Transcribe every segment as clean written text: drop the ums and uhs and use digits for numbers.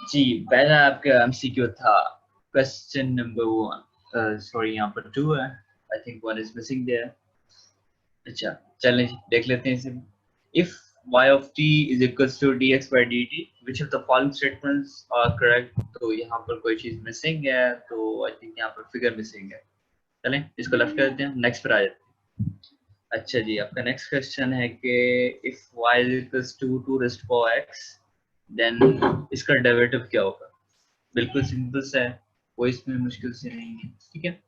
जी पहला आपका एमसीक्यू था क्वेश्चन नंबर 1, सॉरी यहाँ पर 2 है, I think 1 is missing there. अच्छा चलें देख लेते हैं इसे। If y of t is equals to dx by dt which of the following statements are correct। तो यहाँ पर कोई चीज मिसिंग है, तो आई थिंक यहाँ पर फिगर मिसिंग है। चलें इसको लेफ्ट कर देते हैं, नेक्स्ट पर आ जाते हैं। अच्छा जी आपका नेक्स्ट क्वेश्चन है कि if y is equals to 2 raised to power x then इसका डेरिवेटिव क्या होगा। बिल्कुल सिंपल सा है, कोई इसमें मुश्किल से नहीं है। ठीक है,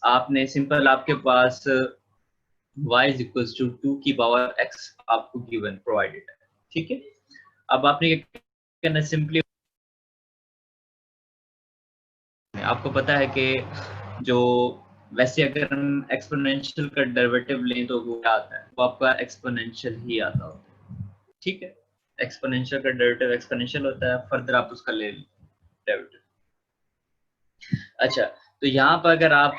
आपने सिंपल आपके पास y is equals to 2 की पावर x आपको गिवन प्रोवाइडेड है। ठीक है, अब आपने क्या करना, सिंपली आपको पता है कि जो वैसे अगर हम एक्सपोनेंशियल का डेरिवेटिव लें तो वो क्या आता है, वो आपका एक्सपोनेंशियल ही आता होता है। ठीक है, एक्सपोनेंशियल का डेरिवेटिव एक्सपोनेंशियल होता है, फर्दर आप उसका ले डेरिवेटिव। अच्छा तो यहाँ पर अगर आप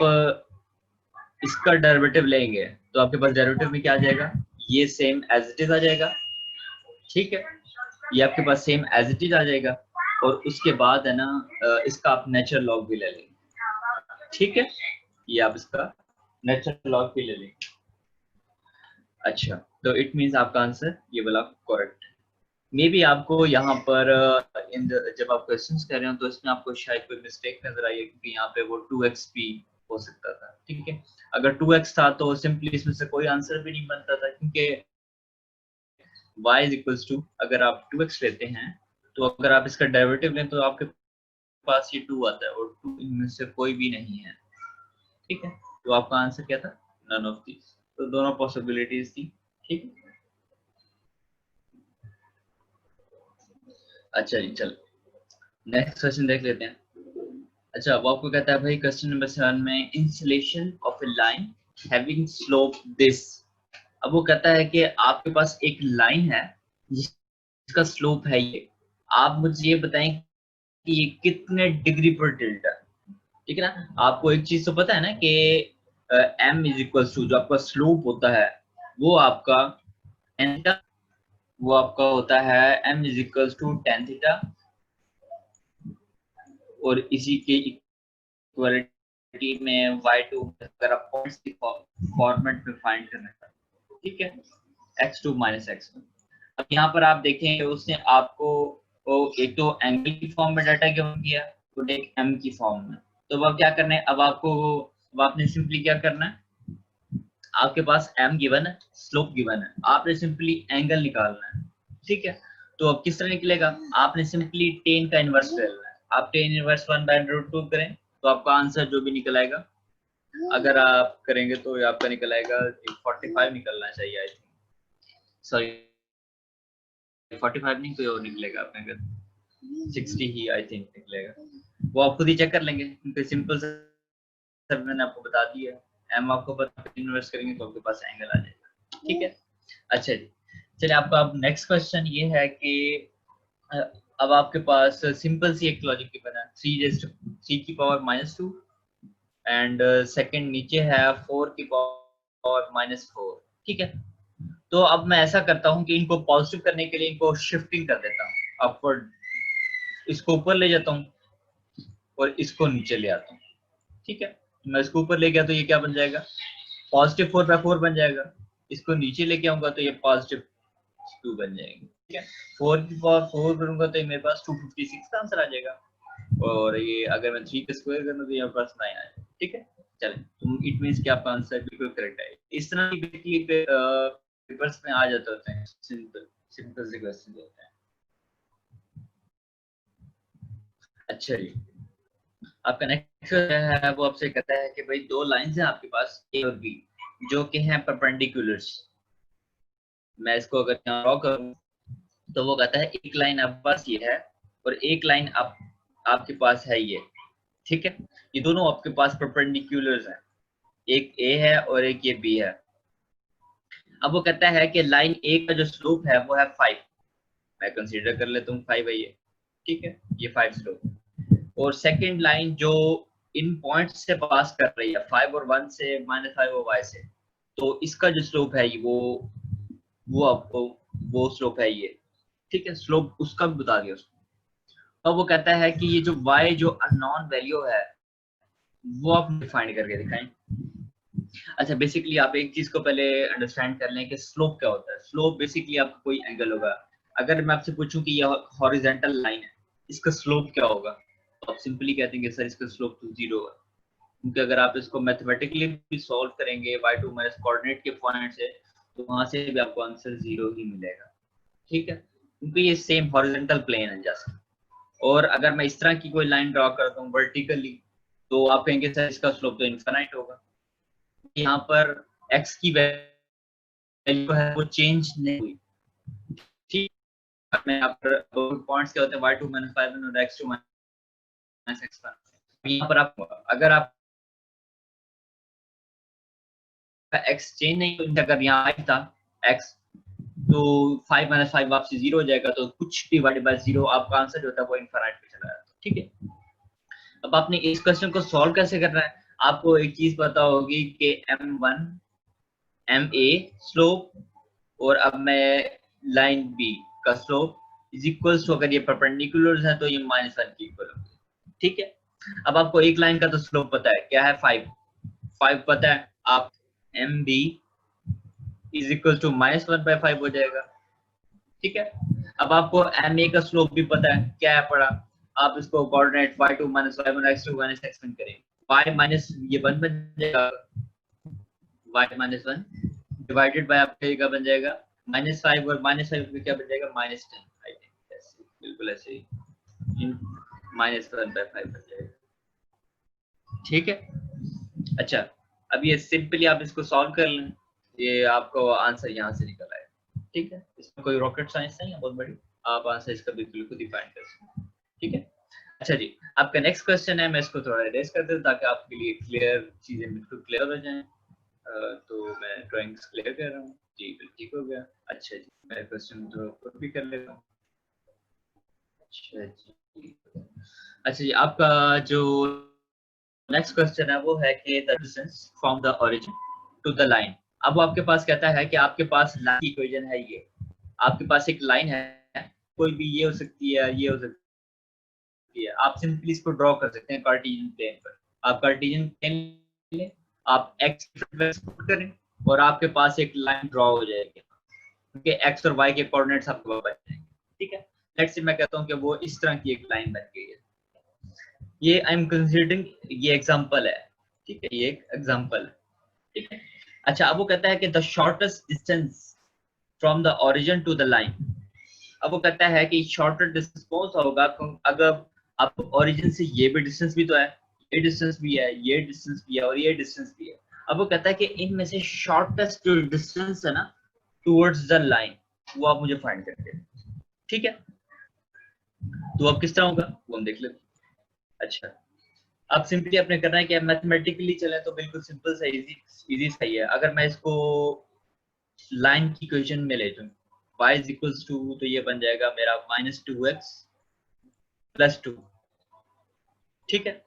इसका डेरिवेटिव लेंगे तो आपके पास डेरिवेटिव में क्या आ जाएगा, ये सेम एज इट इज आ जाएगा। ठीक है, ये आपके पास सेम एज इट इज आ जाएगा, और उसके बाद है ना इसका आप नेचुरल लॉग भी ले लेंगे। ठीक है, ये आप इसका नेचुरल लॉग भी ले लेंगे। अच्छा तो इट मींस आपका आंसर ये वाला करेक्ट। मे बी आपको यहाँ पर जब आप क्वेश्चंस कर रहे हो तो इसमें आपको शायद कोई मिस्टेक नजर आई है, क्योंकि यहाँ पे वो 2x भी हो सकता था। ठीक है, अगर 2x था तो सिंपली इसमें से कोई आंसर भी नहीं बनता था, क्योंकि y is equals to अगर आप 2x लेते हैं तो अगर आप इसका डेरिवेटिव लें तो आपके पास ये 2 आता है, और 2 इनमें से कोई भी नहीं है। ठीक है, तो आपका आंसर क्या था, नन ऑफ दिस। तो दोनों पॉसिबिलिटीज थी। ठीक है, अच्छा जी चलो नेक्स्ट क्वेश्चन देख लेते हैं। अच्छा वो आपको कहता है भाई क्वेश्चन नंबर 7 में inclination of a line having slope this. अब वो कहता है कि आपके पास एक लाइन है जिसका स्लोप है ये, आप मुझे ये बताएं कि ये कितने डिग्री पर टिल्ट है। ठीक है ना, आपको एक चीज तो पता है ना कि m इज इक्वल टू जो आपका स्लोप होता है वो आपका tan थीटा, वो आपका होता है m is equal to tan theta, और इसी के इक्वालिटी में y2 अगर आप पॉइंट्स की फॉर्मेट में फाइंड करना है। ठीक है, x2 माइनस x1। अब यहाँ पर आप देखें उसने आपको एक तो एंगल की फॉर्म में डाटा गिवन किया, तो एक m की फॉर्म में। तो अब क्या करना है, अब आपको अब आपने सिंपली क्या करना है, आपके पास m गिवन है, स्लोप गिवन है, आपने सिंपली एंगल निकालना है। ठीक है, तो अब किस तरह निकलेगा, आपने सिंपली टेन का इनवर्स ले लेना है। आप टेन इनवर्स 1/√2 करें तो आपका आंसर जो भी निकल आएगा, अगर आप करेंगे तो आपका निकल आएगा 45 निकलना चाहिए आई थिंक, सॉरी 45 नहीं, कोई और निकलेगा आपने अगर 60 ही आई थिंक निकलेगा। वो आप खुद ही चेक कर लेंगे, क्योंकि सिंपल से मैंने आपको बता दिया है। एम आपको पता इन्वेस्ट करेंगे तो आपके पास एंगल आ जाएगा। ठीक है, अच्छा जी चलिए आपका अब नेक्स्ट क्वेश्चन ये है कि अब आपके पास सिंपल सी एक लॉजिक की बना 3 की पावर -2 एंड सेकंड नीचे है 4 की पावर -4। ठीक है, तो अब मैं ऐसा करता हूँ कि इनको पॉजिटिव करने के लिए इनको शिफ्टिंग कर देता हूँ अपवर्ड, इसको ऊपर ले जाता हूँ और इसको नीचे ले आता हूँ। ठीक है, मैं इसको ऊपर ले गया तो ये क्या बन जाएगा, पॉजिटिव 4/4 बन जाएगा। इसको नीचे लेके आऊंगा तो ये पॉजिटिव 2 बन जाएंगे। ठीक है, 4 की पावर 4 करूंगा तो मेरे पास 256 का आंसर आ जाएगा, और ये अगर मैं 3 का स्क्वायर करूँ तो मेरे पास 9 आ जाएगा। ठीक है, चलें तो इट मींस कि आपका आंसर बिल्कुल करेक्ट है। इस तरह की पेपर्स में आ जाते होते हैं, सिंपल सिंपल से क्वेश्चन होते हैं। अच्छा जी आपका नेक्स्ट है वो आपसे कहता है कि भाई दो लाइंस हैं आपके पास ए और बी जो कि हैं परपेंडिकुलर्स। मैं इसको अगर ड्रॉ करूं तो वो कहता है एक लाइन आपके पास ये है और एक लाइन आपके पास है ये। ठीक है, ये दोनों आपके पास परपेंडिकुलर्स हैं, एक ए है और एक ये बी है। अब वो कहता है कि लाइन ए का जो स्लोप है वो है 5, मैं कंसीडर कर लेता हूँ 5 है ये। ठीक है, ये 5 स्लोप, और सेकंड लाइन जो इन पॉइंट्स से पास कर रही है 5 और 1 से -5 और y से, तो इसका जो स्लोप है वो आपको वो स्लोप है ये। ठीक है, स्लोप उसका भी बता दिया उसको। तो वो कहता है कि ये जो y जो अननोन वैल्यू है वो आप डिफाइन करके दिखाएं। अच्छा, बेसिकली आप एक चीज को पहले अंडरस्टैंड कर लें कि स्लोप क्या होता है। स्लोप बेसिकली आपका कोई एंगल होगा। अगर मैं आपसे पूछूं कि यह हॉरिजॉन्टल लाइन है, इसका स्लोप क्या होगा, तो आप सिंपली कहते हैं कि सर इसका स्लोप तो 0 है। क्योंकि अगर आप इसको मैथमेटिकली भी सॉल्व करेंगे y2 माइनस कोऑर्डिनेट के पॉइंट से, तो वहां से भी आपको आंसर 0 ही मिलेगा। ठीक है, क्योंकि ये सेम हॉरिजॉन्टल प्लेन है जस्ट। और अगर मैं इस तरह की कोई लाइन ड्रॉ करता हूँ वर्टिकली, तो आप कहेंगे सर इसका स्लोप तो इनफिनाइट होगा। यहाँ पर x की वैल्यू है वो चेंज नहीं हुई। ठीक है, यहाँ पर पॉइंट्स क्या होते हैं, y2 माइनस 5 और x2 माइनस x1। यहाँ पर आप अगर आप x चेंज नहीं हुई, अगर यहाँ आई था x, तो 5 माइनस 5 वापसी 0 हो जाएगा, तो कुछ डिवाइडेड बाय 0 आपका आंसर जो होता है वो इनफिनाइट पे चला जाता है। ठीक है, अब आपने इस क्वेश्चन को सॉल्व कैसे करना है, आपको एक चीज पता होगी कि m1 ma स्लोप और अब मैं लाइन b का स्लोप इज इक्वल्स टू, अगर ये परपेंडिकुलर है तो ये -1 के इक्वल होगा। ठीक है, अब आपको एक लाइन का तो स्लोप पता है, क्या है 5 पता है, आप mb इज इक्वल टू -1/5 हो जाएगा। ठीक है, अब आपको ma का स्लोप भी पता है, क्या है पड़ा, आप इसको coordinate y2 minus y1 x2 minus x1 करें, y माइनस ये 1 बन जाएगा, y माइनस 1 डिवाइडेड बाय आपका क्या बन जाएगा -5, और -5 का क्या बन जाएगा -10। आई थिंक ऐसे बिल्कुल ऐसे ही इन -1/5 बन जाएगा। ठीक है, अच्छा, अब ये सिंपली आप इसको सॉल्व कर लें, ये आपको आंसर यहाँ से निकल आए। ठीक है, इसमें कोई रॉकेट साइंस नहीं है बहुत बड़ी, आप आंसर इसका बिल्कुल खुद ही फाइंड कर सकते हैं। ठीक है, अच्छा जी, आपका नेक्स्ट क्वेश्चन है, मैं इसको थोड़ा रेस कर देता ताकि आपके लिए क्लियर चीजें बिल्कुल क्लियर हो जाएं। तो मैं ड्राइंग्स क्लियर कर रहा हूँ जी, बिल्कुल ठीक हो गया। अच्छा जी, मैं क्वेश्चन तो खुद भी कर लेता हूँ। अच्छा जी, अच्छा जी, आपका जो नेक्स्ट क्वेश्चन है वो है कि the distance from the origin to the line. अब वो आपके पास कहता है कि आपके पास लाइन की इक्वेशन है, ये आपके पास एक लाइन है, कोई भी ये हो सकती है, ये हो सकती है, आप सिंपली इसको ड्रॉ कर सकते हैं कार्टेशियन प्लेन पर। आप कार्टेशियन प्लेन लें, आप एक्स पुट करें और आपके पास एक लाइन ड्रॉ हो जाएगी, क्योंकि एक्स और वाई के कोऑर्डिनेट्स आपको बच जाएंगे। ठीक है, लेट्स से मैं कहता हूँ कि वो इस तरह की एक लाइन बन गई है, ये आई एम कंसीडरिंग, ये एग्जांपल है। ठीक है, ये एक एग्जांपल है। ठीक है, अच्छा, अब वो कहता है कि the shortest distance from the origin to the line. अब वो कहता है कि शॉर्टेस्ट डिस्टेंस कौन सा होगा, अगर आप ओरिजिन से ये भी डिस्टेंस भी तो है, ये डिस्टेंस भी है, ये डिस्टेंस भी है और ये डिस्टेंस भी है। अब वो कहता है कि इनमें से शॉर्टेस्ट जो डिस्टेंस है ना टुवर्ड्स द लाइन, वो आप मुझे फाइंड करके। ठीक है, तो अब किस तरह होगा वो हम देख लेते हैं। अच्छा, अब सिंपली आपने करना है कि मैथमेटिकली चले तो बिल्कुल सिंपल सा इजी इजी सही है। अगर मैं इसको लाइन की इक्वेशन में ले जाऊं, y इज इक्वल्स टू, तो ये बन जाएगा मेरा -2x + 2। ठीक है,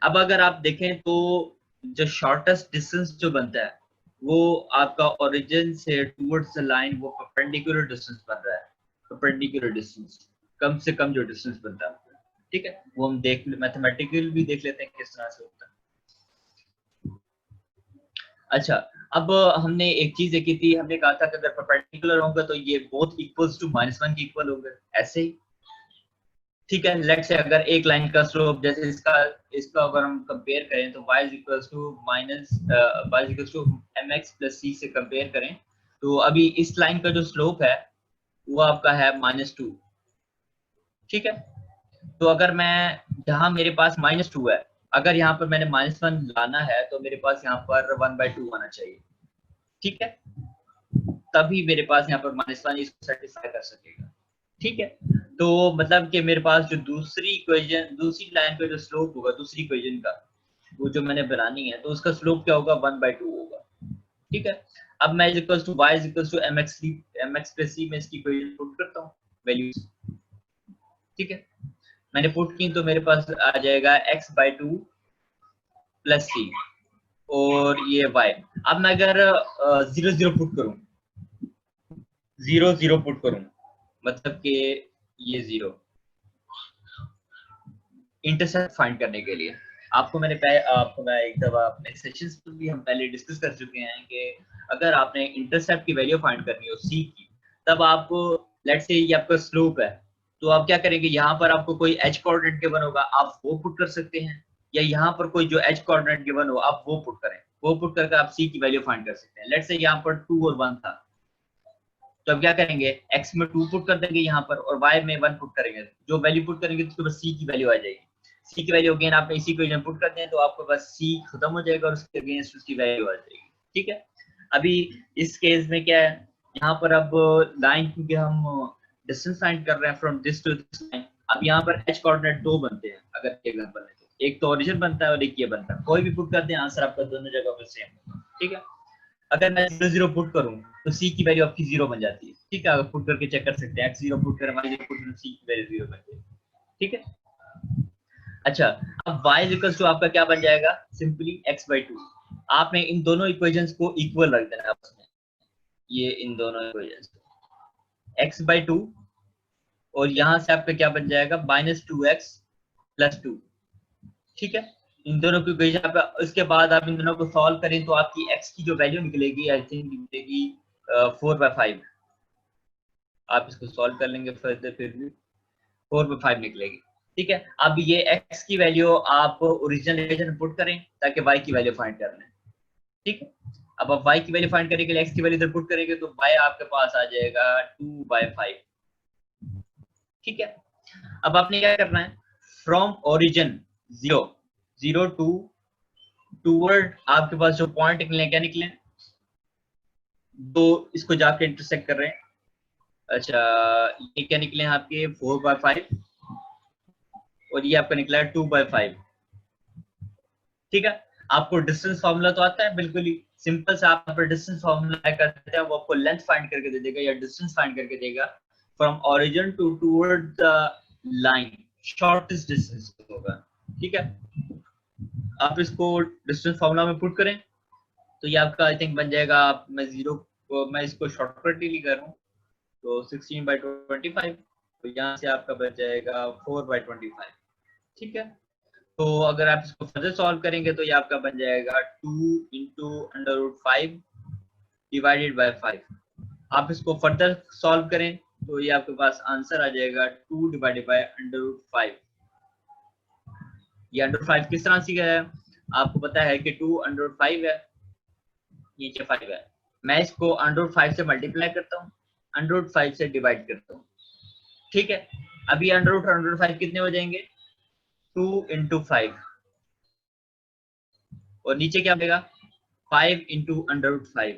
अब अगर आप देखें तो जो शॉर्टेस्ट डिस्टेंस जो बनता है वो आपका ओरिजिन से टुवर्ड्स द लाइन, वो परपेंडिकुलर डिस्टेंस बन रहा है। परपेंडिकुलर डिस्टेंस कम से कम जो डिस्टेंस बनता है, ठीक है, वो हम देख मैथमेटिकल भी देख लेते हैं किस तरह से होता है। अच्छा, अब हमने एक चीज देखी थी, हमने कहा था कि अगर परपेंडिकुलर होगा तो ये बोथ इक्वल्स टू -1 के इक्वल होंगे, ऐसे ही। ठीक है, लेट से अगर एक लाइन का स्लोप जैसे इसका इसका अगर हम कंपेयर करें तो y टू mx + c से कंपेयर करें, तो अभी इस लाइन का जो स्लोप है वो आपका है -2। ठीक है, तो अगर मैं जहां मेरे पास -2 है, अगर यहाँ पर मैंने -1 लाना है तो मेरे पास यहाँ पर 1/2 आना चाहिए। ठीक है, तभी मेरे पास यहाँ पर -1 इसको सेटिस्फाई कर सकेगा। ठीक है, तो मतलब कि मेरे पास जो दूसरी इक्वेशन, दूसरी लाइन का जो स्लोप होगा दूसरी इक्वेशन का, वो जो मैंने बनानी है, तो उसका स्लोप क्या होगा 1/2 होगा। ठीक है, अब मैं y mx + c में इसकी इक्वेशन पुट करता हूँ वैल्यूज। ठीक है, मैंने पुट की तो मेरे पास आ जाएगा x/2 + c और ये y। अब मैं अगर 0 पुट करूं, 0 पुट करूं, मतलब कि ये 0, इंटरसेप्ट फाइंड करने के लिए। आपको मैं एक दफा अपने सेशंस में भी हम पहले डिस्कस कर चुके हैं कि अगर आपने इंटरसेप्ट की वैल्यू फाइंड करनी हो सी की, तब आपको लेट्स से ये आपका स्लोप है, तो आप क्या करेंगे, यहाँ पर आपको कोई एच कोऑर्डिनेट गिवन होगा, आप वो पुट कर सकते हैं, या यहाँ पर कोई जो एच कोऑर्डिनेट गिवन हो आप वो पुट करें, वो पुट करके आप सी की वैल्यू फाइंड कर सकते हैं। लेट्स से यहाँ पर 2 और 1 था, तो अब क्या करेंगे, x में 2 पुट कर देंगे यहाँ पर, और y में 1 पुट करेंगे, जो वैल्यू पुट करेंगे तो उसके बाद c की वैल्यू आ जाएगी। c की वैल्यू अगेन आपने इसी इक्वेशन पुट कर दें तो आपके पास c खत्म हो जाएगा और उसके अगेंस्ट उसकी वैल्यू आ जाएगी। ठीक है, अभी इस केस में क्या है, यहाँ पर अब लाइन, क्योंकि हम डिस्टेंस फाइंड कर रहे हैं from this to this line, अब यहाँ पर h कोऑर्डिनेट 2 बनते हैं अगर एग्जांपल है तो, एक तो ओरिजिन बनता है और एक ये बनता है, कोई भी पुट कर दें आंसर आपका दोनों जगह पर सेम होगा। ठीक है, अगर मैं 0 पुट करूं तो c की वैल्यू आपकी 0 बन जाती है। ठीक है, अगर पुट करके चेक कर सकते हैं, x 0 पुट करें, y 0 पुट करें, c की वैल्यू 0 बन जाएगी। ठीक है, अच्छा, अब y इक्वल्स टू आपका क्या बन जाएगा, सिंपली x/2। आपने इन दोनों इक्वेशंस को इक्वल रख देना आपस में, ये इन दोनों इक्वेशंस x/2, और यहां से आपका क्या बन जाएगा -2x + 2। ठीक है, इन दोनों को इक्वेशन पे, उसके बाद आप इन दोनों को सॉल्व करें तो आपकी x की जो वैल्यू निकलेगी, आई थिंक निकलेगी 4/5। आप इसको सॉल्व कर लेंगे फर्दर, फिर भी 4/5 निकलेगी। ठीक है, अब ये x की वैल्यू आप ओरिजिनल इक्वेशन में पुट करें ताकि y की वैल्यू फाइंड कर लें। ठीक है, अब आप y की वैल्यू फाइंड करने के लिए x की वैल्यू इधर पुट करेंगे तो y आपके पास आ जाएगा 2/5। ठीक है, अब आपने क्या करना है, फ्रॉम ओरिजिन 0 टू टूवर्ड आपके पास जो पॉइंट निकले क्या निकले, तो इसको जाके इंटरसेक्ट कर रहे हैं। अच्छा, ये क्या निकले हैं आपके 4/5, और ये आपका निकला है 2/5। ठीक है, आपको डिस्टेंस फार्मूला तो आता है, बिल्कुल ही सिंपल सा आप पर डिस्टेंस फार्मूला करते हैं, वो आपको लेंथ फाइंड करके दे देगा या डिस्टेंस फाइंड करके देगा from origin to toward the line, shortest distance होगा। ठीक है, आप इसको डिस्टेंस फार्मूला में पुट करें तो ये आपका आई थिंक बन जाएगा, मैं इसको शॉर्टकट ही कर रहा हूँ, तो 16/25, तो यहाँ से आपका बच जाएगा 4/25। ठीक है, तो अगर आप इसको फर्दर सॉल्व करेंगे तो ये आपका बन जाएगा 2 × √5 डिवाइडेड बाय 5। आप इसको फर्दर सॉल्व करें तो ये आपके पास आंसर आ जाएगा 2 डिवाइडेड बाय √5। ये √5 किस तरह से है, आपको पता है कि 2 √5 है, नीचे 5 है, मैं इसको √5 से मल्टीप्लाई करता हूँ, √5 से डिवाइड करता हूँ। ठीक है, अभी √5 कितने हो जाएंगे, 2 × 5, और नीचे क्या बनेगा 5 × √5,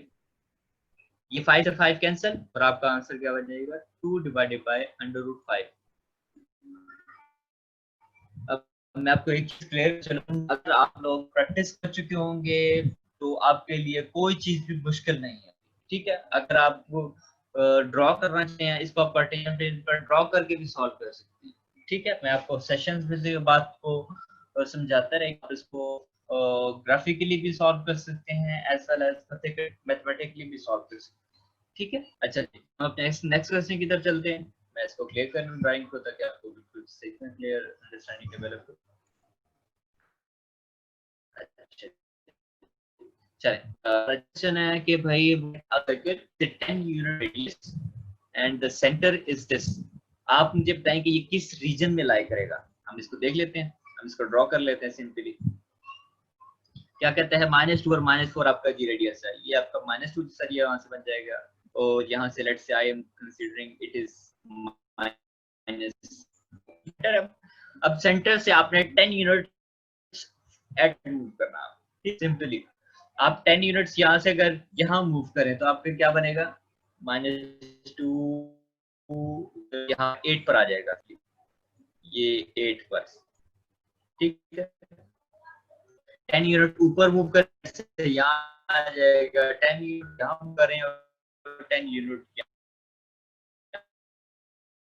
ये 5 से 5 कैंसिल, और आपका आंसर क्या बन जाएगा 2 डिवाइडेड बाय √5। अब मैं आपको एक चीज क्लियर चलूं, अगर आप लोग प्रैक्टिस कर चुके होंगे तो आपके लिए कोई चीज भी मुश्किल नहीं है। ठीक है, अगर आप ड्रॉ करना चाहें, इसको आप कार्टेशियन प्लेन पर ड्रॉ करके भी सॉल्व कर सकते हैं। ठीक है, मैं आपको सेशंस में से बात को समझाता रहे, आप इसको ग्राफिकली भी सॉल्व कर सकते हैं एज वेल एज मैथमेटिकली भी सॉल्व कर सकते हैं। ठीक है, अच्छा जी, हम अपने नेक्स्ट क्वेश्चन की तरफ चलते हैं। मैं इसको क्लियर कर लूं ड्राइंग को ताकि आपको बिल्कुल सही क्लियर अंडरस्टैंडिंग डेवलप हो। अच्छा, चलें, क्वेश्चन है कि भाई circuit 10 unit radius and the centre is this, आप मुझे बताएं कि ये किस रीजन में लाई करेगा। हम इसको देख लेते हैं, हम इसको ड्रॉ कर लेते हैं सिंपली। क्या कहते हैं, -2 और -4 आपका जी रेडियस है, ये आपका -2 सर ये वहां से बन जाएगा, और यहाँ से let's say I am considering it is minus. अब सेंटर से आपने 10 यूनिट ऐड मूव करना, सिंपली आप 10 यूनिट्स यहाँ से अगर यहाँ मूव करें तो आपका क्या बनेगा, -2 यहाँ 8 पर आ जाएगा, ये 8 पर। ठीक है, 10 यूनिट ऊपर मूव करें यहाँ आ जाएगा, 10 यूनिट यहाँ मूव करें और 10 यूनिट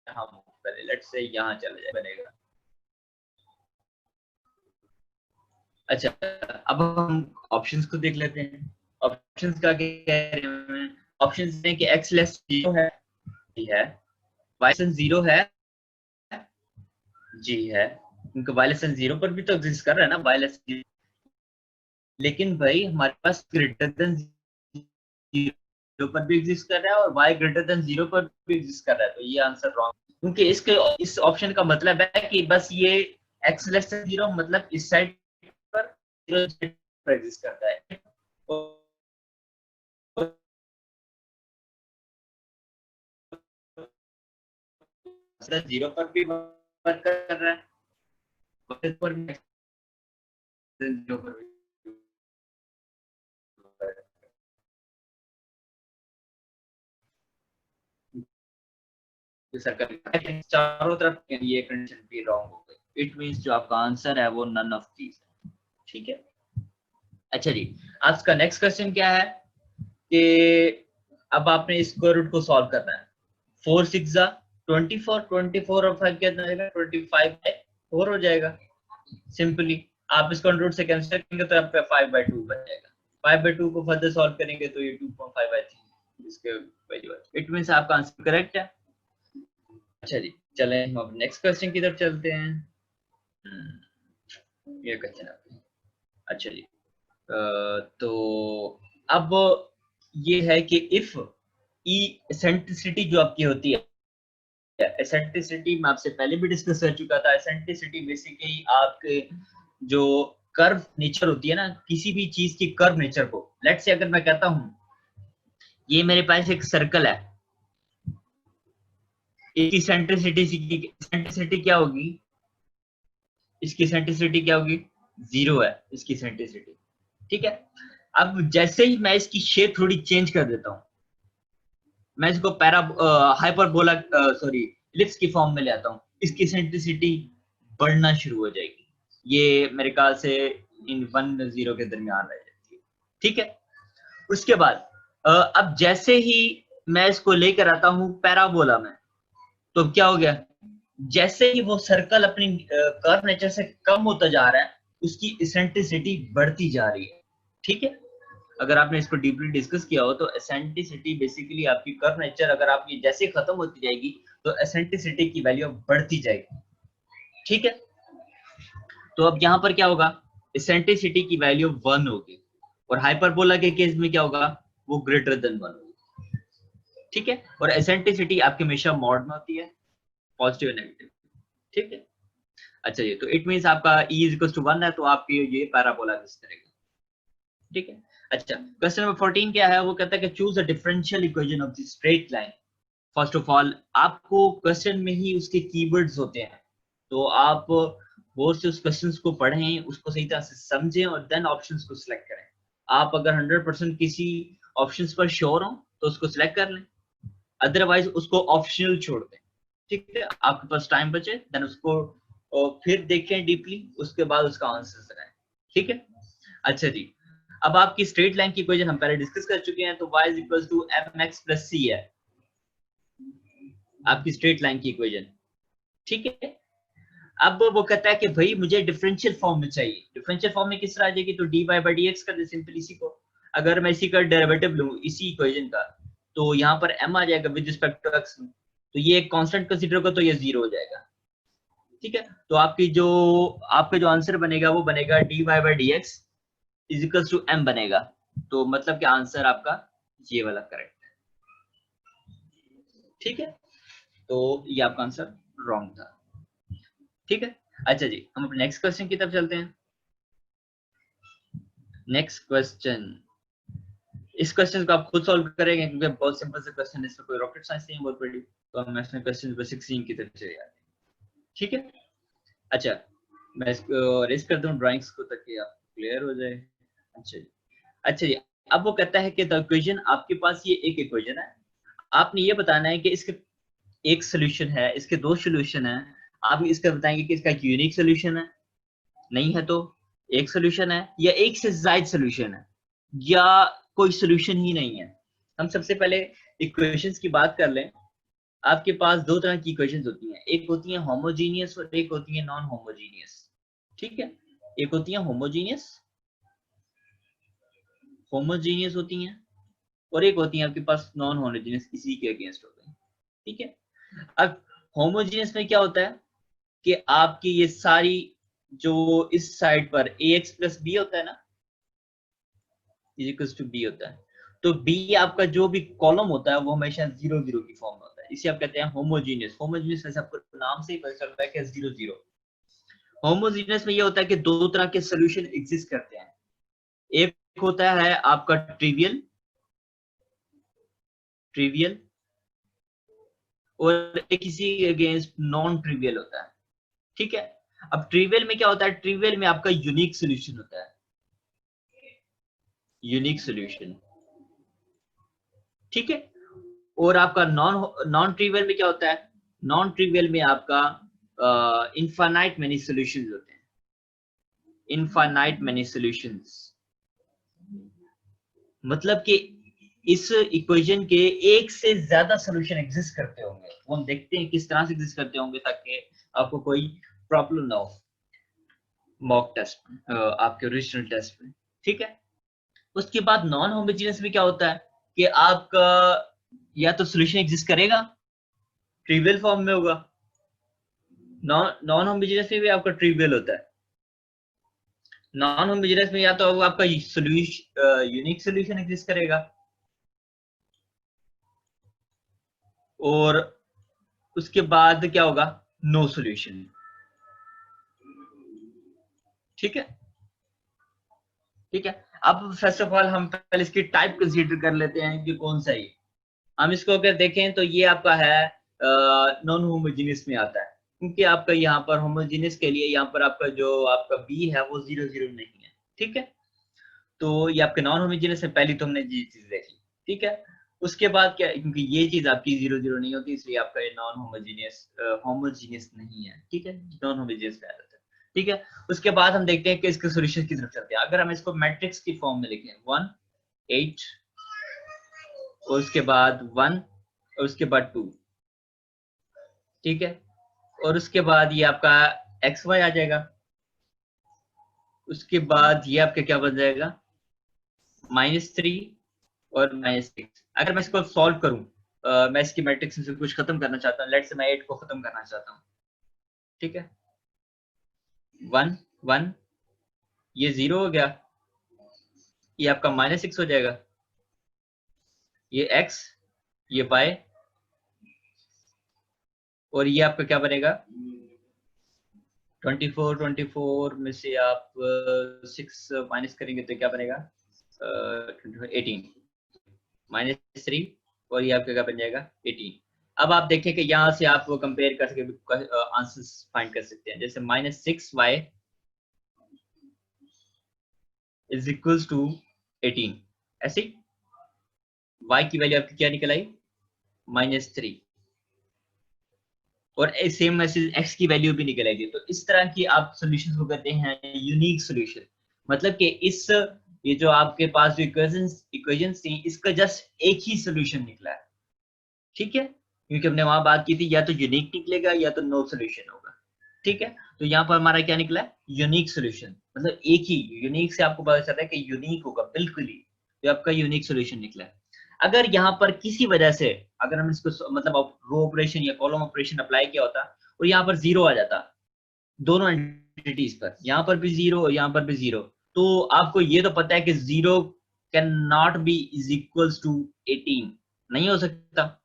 यहाँ मूव करें, लेट्स से यहाँ चले जाए, बनेगा। अच्छा, अब हम ऑप्शंस को देख लेते हैं। ऑप्शंस का क्या कह रहे हैं, ऑप्शंस हैं कि x लेस 0 है, जी है, y 0 है, जी है, उनका वायलेशन 0 पर भी तो एग्जिस्ट कर रहा है ना वायलेशन, लेकिन भाई हमारे पास ग्रेटर देन 0 पर भी एग्जिस्ट कर रहा है और y ग्रेटर देन 0 पर भी एग्जिस्ट कर रहा है, तो ये आंसर रॉन्ग, क्योंकि इसके इस ऑप्शन का मतलब है कि बस ये x लेस देन 0 मतलब इस साइड पर 0 पर एग्जिस्ट करता है, और 0 पर भी वर्क कर रहा है, पर भी 0 पर भी सर्कल चारों तरफ, ये कंडीशन भी रॉन्ग हो गई। इट मींस जो आपका आंसर है वो नन ऑफ दीज है, ठीक है। अच्छा जी, आज का नेक्स्ट क्वेश्चन क्या है कि अब आपने स्क्वायर रूट को सॉल्व करना है। 4 6 24, 24 और 5 कितना आएगा, 25/4 हो जाएगा सिंपली। आप इसको रूट से कैंसिल करेंगे तो आपका 5/2 बन जाएगा। 5/2 को फर्दर सॉल्व करेंगे तो ये 2.5/3 इसके वैल्यू है। इट मींस आपका आंसर करेक्ट है। अच्छा जी, चलें हम अब नेक्स्ट क्वेश्चन की तरफ चलते हैं। ये क्वेश्चन है, अच्छा जी, तो अब ये है कि इफ ई एसेंट्रिसिटी जो आपकी होती है, एसेंट्रिसिटी मैं आपसे पहले भी डिस्कस कर चुका था। एसेंट्रिसिटी बेसिकली आपके जो कर्व नेचर होती है ना, किसी भी चीज की कर्व नेचर को, लेट्स से अगर मैं कहता हूं ये मेरे पास एक सर्कल है, इसकी सेंट्रिसिटी क्या होगी, इसकी सेंट्रिसिटी क्या होगी, 0 है इसकी सेंट्रिसिटी, ठीक है। अब जैसे ही मैं इसकी शेप थोड़ी चेंज कर देता हूं, मैं इसको हाइपरबोला सॉरी इलिप्स की फॉर्म में ले आता हूं, इसकी सेंट्रिसिटी बढ़ना शुरू हो जाएगी। ये मेरे ख्याल से इन 1 0 के दरमियान रह जाती है, ठीक है। उसके बाद अब जैसे ही मैं इसको लेकर आता हूं पैराबोला में, तो क्या हो गया, जैसे ही वो सर्कल अपनी कर्व नेचर से कम होता जा रहा है, उसकी एसेंट्रिसिटी बढ़ती जा रही है, ठीक है। अगर आपने इसको डीपली डिस्कस किया हो तो एसेंट्रिसिटी बेसिकली आपकी कर्व नेचर अगर आपकी जैसे खत्म होती जाएगी तो एसेंट्रिसिटी की वैल्यू बढ़ती जाएगी, ठीक है। तो अब यहाँ पर क्या होगा, एसेंट्रिसिटी की वैल्यू 1 होगी और हाइपरबोला के केस में क्या होगा, वो ग्रेटर देन 1 होगी, ठीक है। और एसेंट्रिसिटी आपकी हमेशा मॉड में होती है, पॉजिटिव नेगेटिव, ठीक है। अच्छा ये तो इट मींस आपका e इज इक्वल टू 1 है, तो आपकी ये पैराबोला किस करेगा, ठीक है। अच्छा क्वेश्चन नंबर 14 क्या है, वो कहता है कि choose a differential equation of the straight line. First of all आपको क्वेश्चन में ही उसके कीवर्ड्स होते हैं, तो आप गौर से उस क्वेश्चन को पढ़ें, उसको सही तरह से समझें और देन ऑप्शंस को सिलेक्ट करें। आप अगर 100% किसी ऑप्शंस पर श्योर हो तो उसको सिलेक्ट कर लें, अदरवाइज उसको ऑप्शनल छोड़ दें, ठीक है। आपके पास टाइम बचे देन उसको फिर देखें डीपली, उसके बाद उसका आंसर लगाएं, ठीक है। अच्छा जी, अब आपकी स्ट्रेट लाइन की इक्वेशन हम पहले डिस्कस कर चुके हैं, तो y is equal to mx plus c है आपकी स्ट्रेट लाइन की इक्वेशन, ठीक है। अब वो कहता है कि भाई मुझे डिफरेंशियल फॉर्म में चाहिए। डिफरेंशियल फॉर्म में किस तरह आ जाएगी, तो dy by dx कर दे सिंपल इसी को। अगर मैं इसी का डेरिवेटिव लूं इसी इक्वेशन का, तो यहाँ पर m आ जाएगा विद रिस्पेक्ट टू x, तो ये एक कांस्टेंट कंसीडर होगा तो ये 0 हो जाएगा, ठीक है। तो आपका जो आंसर बनेगा वो बनेगा dy by dx is equal to m बनेगा, तो मतलब कि आंसर आपका ये वाला करेक्ट है, ठीक है। तो ये आपका आंसर रॉन्ग था, ठीक है। अच्छा जी, हम अपने नेक्स्ट क्वेश्चन की तरफ चलते हैं। नेक्स्ट क्वेश्चन, इस क्वेश्चन को आप खुद सॉल्व करेंगे क्योंकि बहुत सिंपल से क्वेश्चन है, इसमें कोई रॉकेट साइंस नहीं है बहुत बड़ी। तो हम नेक्स्ट क्वेश्चन नंबर 16 की तरफ चले जाते हैं, ठीक है। अच्छा मैं इसको रेस कर दूं ड्राइंग्स को ताकि आप क्लियर हो जाए। अच्छा जी, अच्छा जी, अब वो कहता है कि द इक्वेशन, आपके पास ये एक इक्वेशन है, आपने ये बताना है कि इसके एक सोल्यूशन है, इसके दो सोल्यूशन है। आप इसका बताएंगे कि इसका एक यूनिक सोल्यूशन है, नहीं है तो एक सोल्यूशन है, या एक से ज्यादा सोल्यूशन है, या कोई सोल्यूशन ही नहीं है। हम सबसे पहले इक्वेशंस की बात कर लें। आपके पास दो तरह की इक्वेशंस होती हैं, एक होती है होमोजीनियस और एक होती है नॉन होमोजीनियस, ठीक है। एक होती है होमोजीनियस, होमोजीनियस होती हैं, और एक होती है आपके पास नॉन होमोजीनियस, इसी के अगेंस्ट होते हैं, ठीक है। अब होमोजीनियस में क्या होता है, कि आपकी ये सारी जो इस साइड पर ax प्लस बी होता है ना, इज इक्वल टू बी होता है, तो बी आपका जो भी कॉलम होता है वो हमेशा 0 0 की फॉर्म में होता है। इसे आप कहते हैं होमोजीनियस। होमोजीनियस वैसे आपको नाम से ही पता चल रहा है कि 0 0। होमोजीनियस में ये होता है कि दो तरह के सोल्यूशन एग्जिस्ट करते हैं। एक होता है आपका ट्रिवियल, ट्रिवियल, और एक किसी अगेंस्ट नॉन ट्रिवियल होता है। ठीक है, अब ट्रिवियल में क्या होता है, ट्रिवियल में आपका यूनिक सोल्यूशन होता है, यूनिक सोल्यूशन। ठीक है, और आपका नॉन नॉन ट्रिवियल में क्या होता है, नॉन ट्रिवियल में आपका इनफाइनाइट मेनी सॉल्यूशंस होते हैं, इनफाइनाइट मेनी सॉल्यूशंस। मतलब कि इस इक्वेशन के एक से ज्यादा सॉल्यूशन एग्जिस्ट करते होंगे, वो हम देखते हैं किस तरह से एग्जिस्ट करते होंगे ताकि आपको कोई प्रॉब्लम ना हो मॉक टेस्ट आपके ओरिजिनल टेस्ट में। ठीक है, उसके बाद नॉन होमोजेनियस में क्या होता है कि आपका या तो सॉल्यूशन एग्जिस्ट करेगा, ट्रिवियल फॉर्म में होगा, नॉन होमोजेनियस में भी आपका ट्रिवियल होता है, नॉन होमोजेनियस में या तो आपका सॉल्यूशन यूनिक सॉल्यूशन एग्जिस्ट करेगा, और उसके बाद क्या होगा, नो सॉल्यूशन। ठीक है, ठीक है। अब फर्स्ट ऑफ ऑल हम पहले इसकी टाइप कंसीडर कर लेते हैं कि कौन सा है। हम इसको अगर देखें तो ये आपका है नॉन होमोजेनियस में आता है, क्योंकि आपका यहाँ पर होमोजेनियस के लिए यहाँ पर आपका जो आपका बी है वो 0 0 नहीं है। ठीक है, तो ये आपके नॉन होमोजेनियस है, पहली तो हमने ये चीज देखी। ठीक है, उसके बाद क्या, क्योंकि ये चीज आपकी 0 0 नहीं होती, इसलिए आपका ये नॉन होमोजेनियस होमोजेनियस नहीं है। ठीक है, नॉन होमोजेनियस में आ जाता है। ठीक है, उसके बाद हम देखते हैं कि इसके सॉल्यूशन की तरफ चलते हैं। अगर हम इसको मैट्रिक्स की फॉर्म में लिखें 1 8 और उसके बाद 1 और उसके बाद 2, ठीक है, और उसके बाद ये आपका एक्स वाई आ जाएगा, उसके बाद ये आपका क्या बन जाएगा -3 और -6। अगर मैं इसको सॉल्व करूं, मैं इसकी मैट्रिक्स में से कुछ खत्म करना चाहता हूँ, लेट्स से मैं 8 को खत्म करना चाहता हूँ। ठीक है, 1 1, ये 0 हो गया, ये आपका -6 हो जाएगा, ये x, ये y, और ये आपका क्या बनेगा 24। 24 में से आप 6 माइनस करेंगे तो क्या बनेगा 18 -3, और ये आपका क्या बन जाएगा 18। अब आप देखें कि यहाँ से आप वो कंपेयर कर सके आंसर्स फाइंड कर सकते हैं। जैसे -6y इज इक्वल्स टू 18, ऐसे y की वैल्यू आपकी क्या निकल आई -3, और सेम मैसेज x की वैल्यू भी निकल आएगी। तो इस तरह की आप सॉल्यूशंस को कहते हैं यूनिक सॉल्यूशन। मतलब कि इस ये जो आपके पास जो इक्वेशंस थी, इसका जस्ट एक ही सॉल्यूशन निकला है। ठीक है, क्योंकि हमने वहां बात की थी या तो यूनिक निकलेगा या तो नो सॉल्यूशन होगा। ठीक है, तो यहाँ पर हमारा क्या निकला है यूनिक सॉल्यूशन, मतलब एक ही। यूनिक से आपको पता चलता है कि यूनिक होगा बिल्कुल ही, तो आपका यूनिक सॉल्यूशन निकला है। अगर यहाँ पर किसी वजह से अगर हम इसको मतलब रो ऑपरेशन या कॉलम ऑपरेशन अप्लाई किया होता और यहाँ पर 0 आ जाता दोनों एंटिटीज पर, यहाँ पर भी 0 और यहाँ पर भी 0, तो आपको ये तो पता है कि 0 can not be is equals to 18, नहीं हो सकता।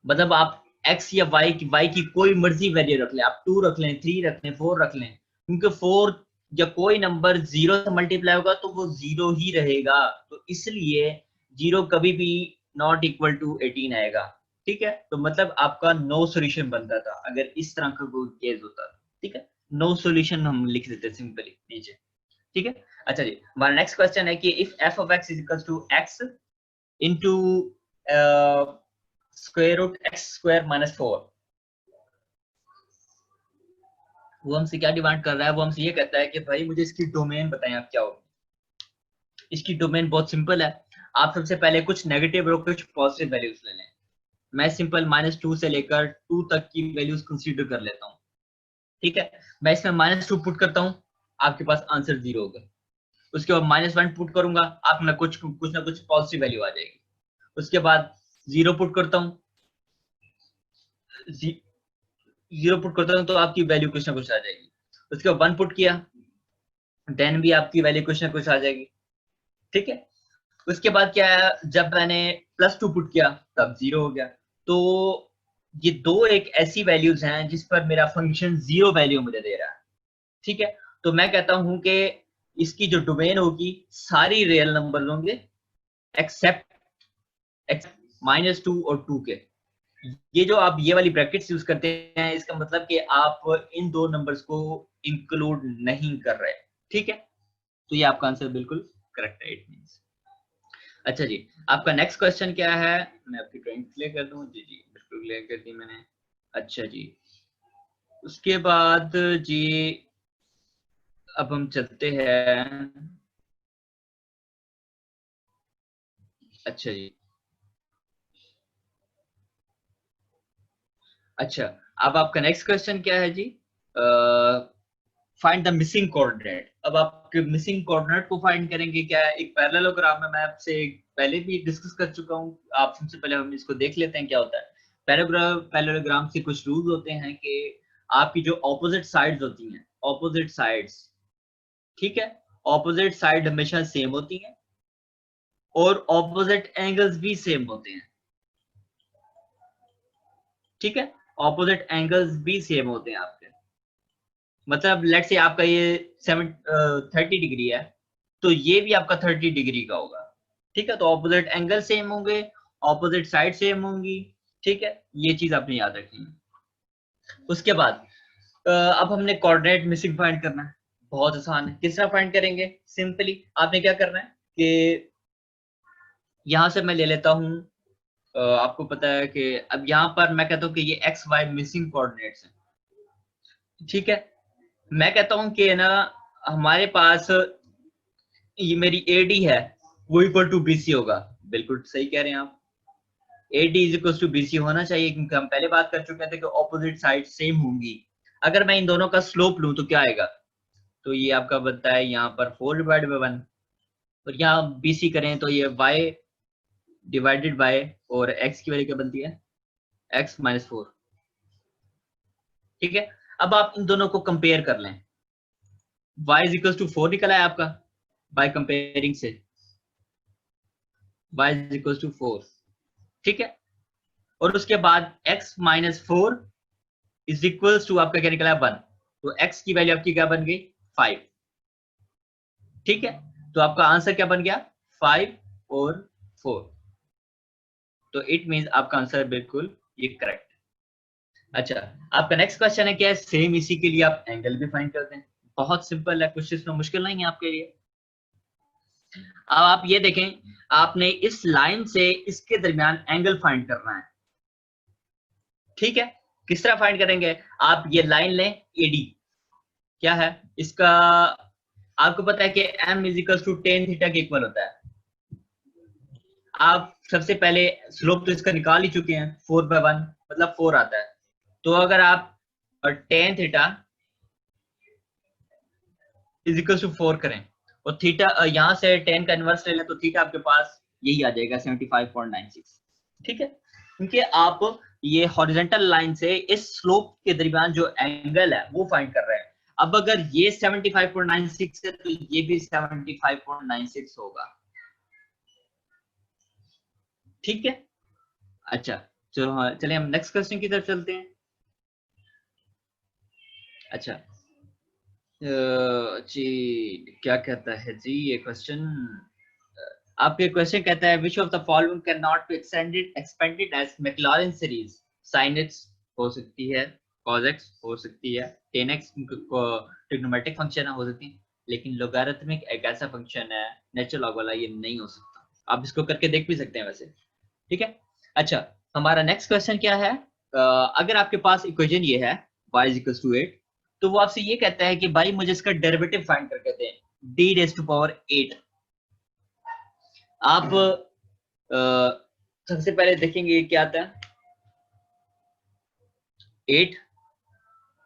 मतलब आप x या y की कोई मर्जी वैल्यू रख लें, आप 2 रख लें, 3 रख लें, 4 रख लें, क्योंकि 4 या कोई नंबर 0 से मल्टीप्लाई होगा तो वो 0 ही रहेगा, तो इसलिए 0 कभी भी नॉट इक्वल टू 18 आएगा। ठीक है, तो मतलब आपका नो सॉल्यूशन बनता था अगर इस तरह का कोई केस होता। ठीक है, नो सॉल्यूशन हम लिख देते सिंपली नीचे। ठीक है, अच्छा जी, हमारा नेक्स्ट क्वेश्चन है कि if f of x is equals to x into square root x square -4, वो हमसे क्या डिमांड कर रहा है, वो हमसे ये कहता है कि भाई मुझे इसकी डोमेन बताएं आप क्या होगी। इसकी डोमेन बहुत सिंपल है, आप सबसे पहले कुछ नेगेटिव और कुछ पॉजिटिव वैल्यूज ले लें। मैं सिंपल -2 से लेकर 2 तक की वैल्यूज कंसीडर कर लेता हूँ। ठीक है, मैं इसमें -2 पुट करता हूँ, आपके पास आंसर 0 होगा। उसके बाद -1 पुट करूंगा, आप ना कुछ पॉजिटिव वैल्यू आ जाएगी। उसके बाद 0 पुट करता हूँ, 0 पुट करता हूँ तो आपकी वैल्यू कुछ ना कुछ आ जाएगी। उसके बाद 1 पुट किया, देन भी आपकी वैल्यू कुछ ना कुछ आ जाएगी, ठीक है। उसके बाद क्या है, जब मैंने +2 पुट किया तब 0 हो गया। तो ये दो एक ऐसी वैल्यूज हैं जिस पर मेरा फंक्शन 0 वैल्यू मुझे दे रहा है, ठीक है। तो मैं कहता हूं कि इसकी जो डोमेन होगी सारी रियल नंबर होंगे एक्सेप्ट -2 और 2 के। ये जो आप ये वाली ब्रैकेट्स यूज करते हैं, इसका मतलब कि आप इन दो नंबर्स को इंक्लूड नहीं कर रहे, ठीक है। तो ये आपका आंसर बिल्कुल करेक्ट है, इट मींस। अच्छा जी, आपका नेक्स्ट क्वेश्चन क्या है? मैं आपकी ड्राइंग क्लियर कर दूं। जी जी बिल्कुल क्लियर कर दी मैंने। अच्छा जी, उसके बाद जी अब हम चलते हैं। अच्छा जी, अच्छा अब आपका नेक्स्ट क्वेश्चन क्या है जी? Find the missing coordinate. अब आप मिसिंग कोऑर्डिनेट को फाइंड करेंगे क्या? एक पैरेललोग्राम है, मैं आपसे पहले भी डिस्कस कर चुका हूँ, आप सबसे पहले हम इसको देख लेते हैं क्या होता है। पैरेललोग्राम से कुछ रूल होते हैं कि आपकी जो ऑपोजिट साइड्स होती हैं, ऑपोजिट साइड्स, ठीक है, ऑपोजिट साइड हमेशा सेम होती हैं और ऑपोजिट एंगल्स भी सेम होते हैं, ठीक है। ऑपोजिट एंगल्स भी सेम होते हैं आपके। मतलब लेट से आपका ये 30 डिग्री है, तो ये भी आपका 30 डिग्री का होगा, ठीक है। तो ऑपोजिट एंगल सेम होंगे, ऑपोजिट साइड सेम होंगी, ठीक है। ये चीज आपने याद रखनी है। उसके बाद अब हमने कोऑर्डिनेट मिसिंग फाइंड करना है। बहुत आसान है, किस तरह फाइंड करेंगे? सिंपली आपने क्या करना है कि यहां से मैं ले लेता हूं, आपको पता है कि अब यहाँ पर मैं कहता हूँ कि ये एक्स वाई मिसिंग कोऑर्डिनेट्स हैं, ठीक है। मैं कहता हूँ कि ना हमारे पास ये मेरी AD है, वो इक्वल टू BC होगा। बिल्कुल सही कह रहे हैं आप, AD is equal to BC होना चाहिए, क्योंकि हम पहले बात कर चुके थे कि ऑपोजिट साइड सेम होंगी। अगर मैं इन दोनों का स्लोप लूं तो क्या आएगा? तो ये आपका बनता है यहाँ पर 4/1, और यहाँ BC करें तो ये y डिवाइडेड बाय, और x की वैल्यू क्या बनती है? x-4, ठीक है। अब आप इन दोनों को कंपेयर कर लें, y इज इक्वल टू 4 निकला है आपका बाय कंपेयरिंग से, y इज इक्वल टू 4, ठीक है। और उसके बाद x-4 इज इक्वल टू आपका क्या निकला है? 1। तो x की वैल्यू आपकी क्या बन गई? 5, ठीक है। तो आपका आंसर क्या बन गया? 5 और 4। तो इट मींस आपका आंसर बिल्कुल ये करेक्ट। अच्छा, आपका नेक्स्ट क्वेश्चन है क्या है? सेम इसी के लिए आप एंगल भी फाइंड करते हैं। बहुत सिंपल है, कुछ इसमें मुश्किल नहीं है आपके लिए। अब आप ये देखें, आपने इस लाइन से इसके दरमियान एंगल फाइंड करना है, ठीक है। किस तरह फाइंड करेंगे? आप ये लाइन लें, AD क्या है इसका, आपको पता है कि m is equal to tan theta के इक्वल होता है। आप सबसे पहले स्लोप तो इसका निकाल ही चुके हैं, 4/1 मतलब 4 आता है। तो अगर आप tan theta is equal to 4 करें और थीटा यहां से 10 का इनवर्स ले लें, तो थीटा आपके पास यही आ जाएगा 75.96, ठीक है। क्योंकि आप ये हॉरिजॉन्टल लाइन से इस स्लोप के दरमियान जो एंगल है वो फाइंड कर रहे हैं। अब अगर ये 75.96 है तो ये भी 75.96 होगा, ठीक है। अच्छा, चलो हाँ, चलिए हम नेक्स्ट क्वेश्चन की तरफ चलते हैं। अच्छा जी, क्या कहता है जी ये क्वेश्चन? आपके क्वेश्चन कहता है which of the following can not be expanded as Maclaurin series? sin x हो सकती है, cos x हो सकती है, tan x ट्रिग्नोमेट्रिक फंक्शन हो सकती है, लेकिन लोगारिथमिक एक ऐसा फंक्शन है नेचुरल लॉग वाला, ये नहीं हो सकता। आप इसको करके देख भी सकते हैं वैसे, ठीक है। अच्छा, हमारा नेक्स्ट क्वेश्चन क्या है? अगर आपके पास इक्वेशन ये है y इक्वल्स टू 8, तो वो आपसे ये कहता है कि भाई मुझे इसका डेरिवेटिव फाइंड करके दें, d⁻8। आप सबसे पहले देखेंगे क्या आता है, 8।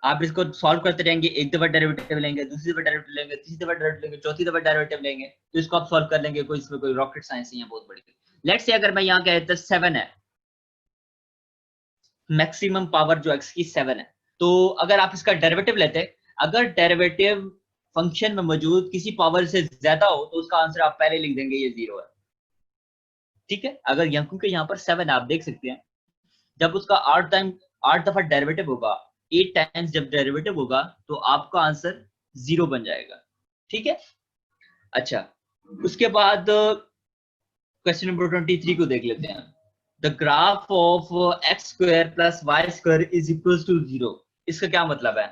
आप इसको सॉल्व करते रहेंगे, एक दफा डेरिवेटिव लेंगे, दूसरी दफा डेरिवेटिव लेंगे, तीसरी दफा डेरिवेटिव लेंगे, चौथी दफा डेरिवेटिव लेंगे, तो इसको आप सॉल्व कर लेंगे। कोई इसमें कोई रॉकेट साइंस नहीं है बहुत बड़ी। लेट्स से अगर मैं यहाँ कहता 7 है, मैक्सिमम पावर जो x की 7 है, तो अगर आप इसका डेरिवेटिव लेते हैं, अगर डेरिवेटिव फंक्शन में मौजूद किसी पावर से ज्यादा हो तो उसका आंसर आप पहले लिख देंगे ये 0 है, ठीक है। अगर यहाँ, क्योंकि यहाँ पर 7 आप देख सकते हैं, जब उसका 8 दफा डेरिवेटिव होगा, 8 टाइम्स जब डेरिवेटिव होगा, तो आपका आंसर 0 बन जाएगा, ठीक है। अच्छा, उसके बाद क्वेश्चन नंबर 23 को देख लेते हैं। The graph of x square plus y square is equal to 0। इसका क्या मतलब है?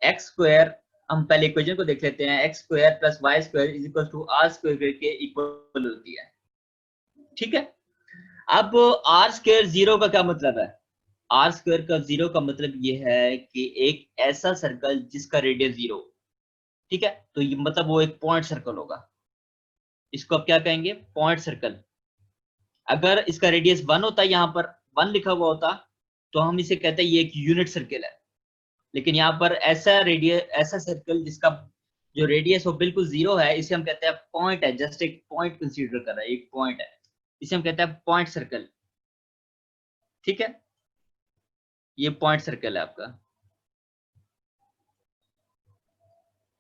एक्स स्क्वायर, हम पहले इक्वेशन को देख लेते हैं, x square plus y square is equal to r square के इक्वल होती है, ठीक है। अब आर स्क्वायर 0 का क्या मतलब है? आर स्क्वायर का 0 का मतलब ये है कि एक ऐसा सर्कल जिसका रेडियस 0, ठीक है। तो ये मतलब वो एक पॉइंट सर्कल होगा, इसको आप क्या कहेंगे? Point circle. अगर इसका रेडियस 1 होता, यहाँ पर 1 लिखा हुआ होता, तो हम इसे कहते हैं ये एक यूनिट सर्कल है। लेकिन यहाँ पर ऐसा रेडियस, ऐसा सर्कल जिसका जो रेडियस हो बिल्कुल 0 है, इसे हम कहते हैं पॉइंट है, जस्ट एक पॉइंट कंसीडर कर रहा है, एक पॉइंट है, इसे हम कहते हैं पॉइंट सर्कल, ठीक है। ये पॉइंट सर्कल है आपका,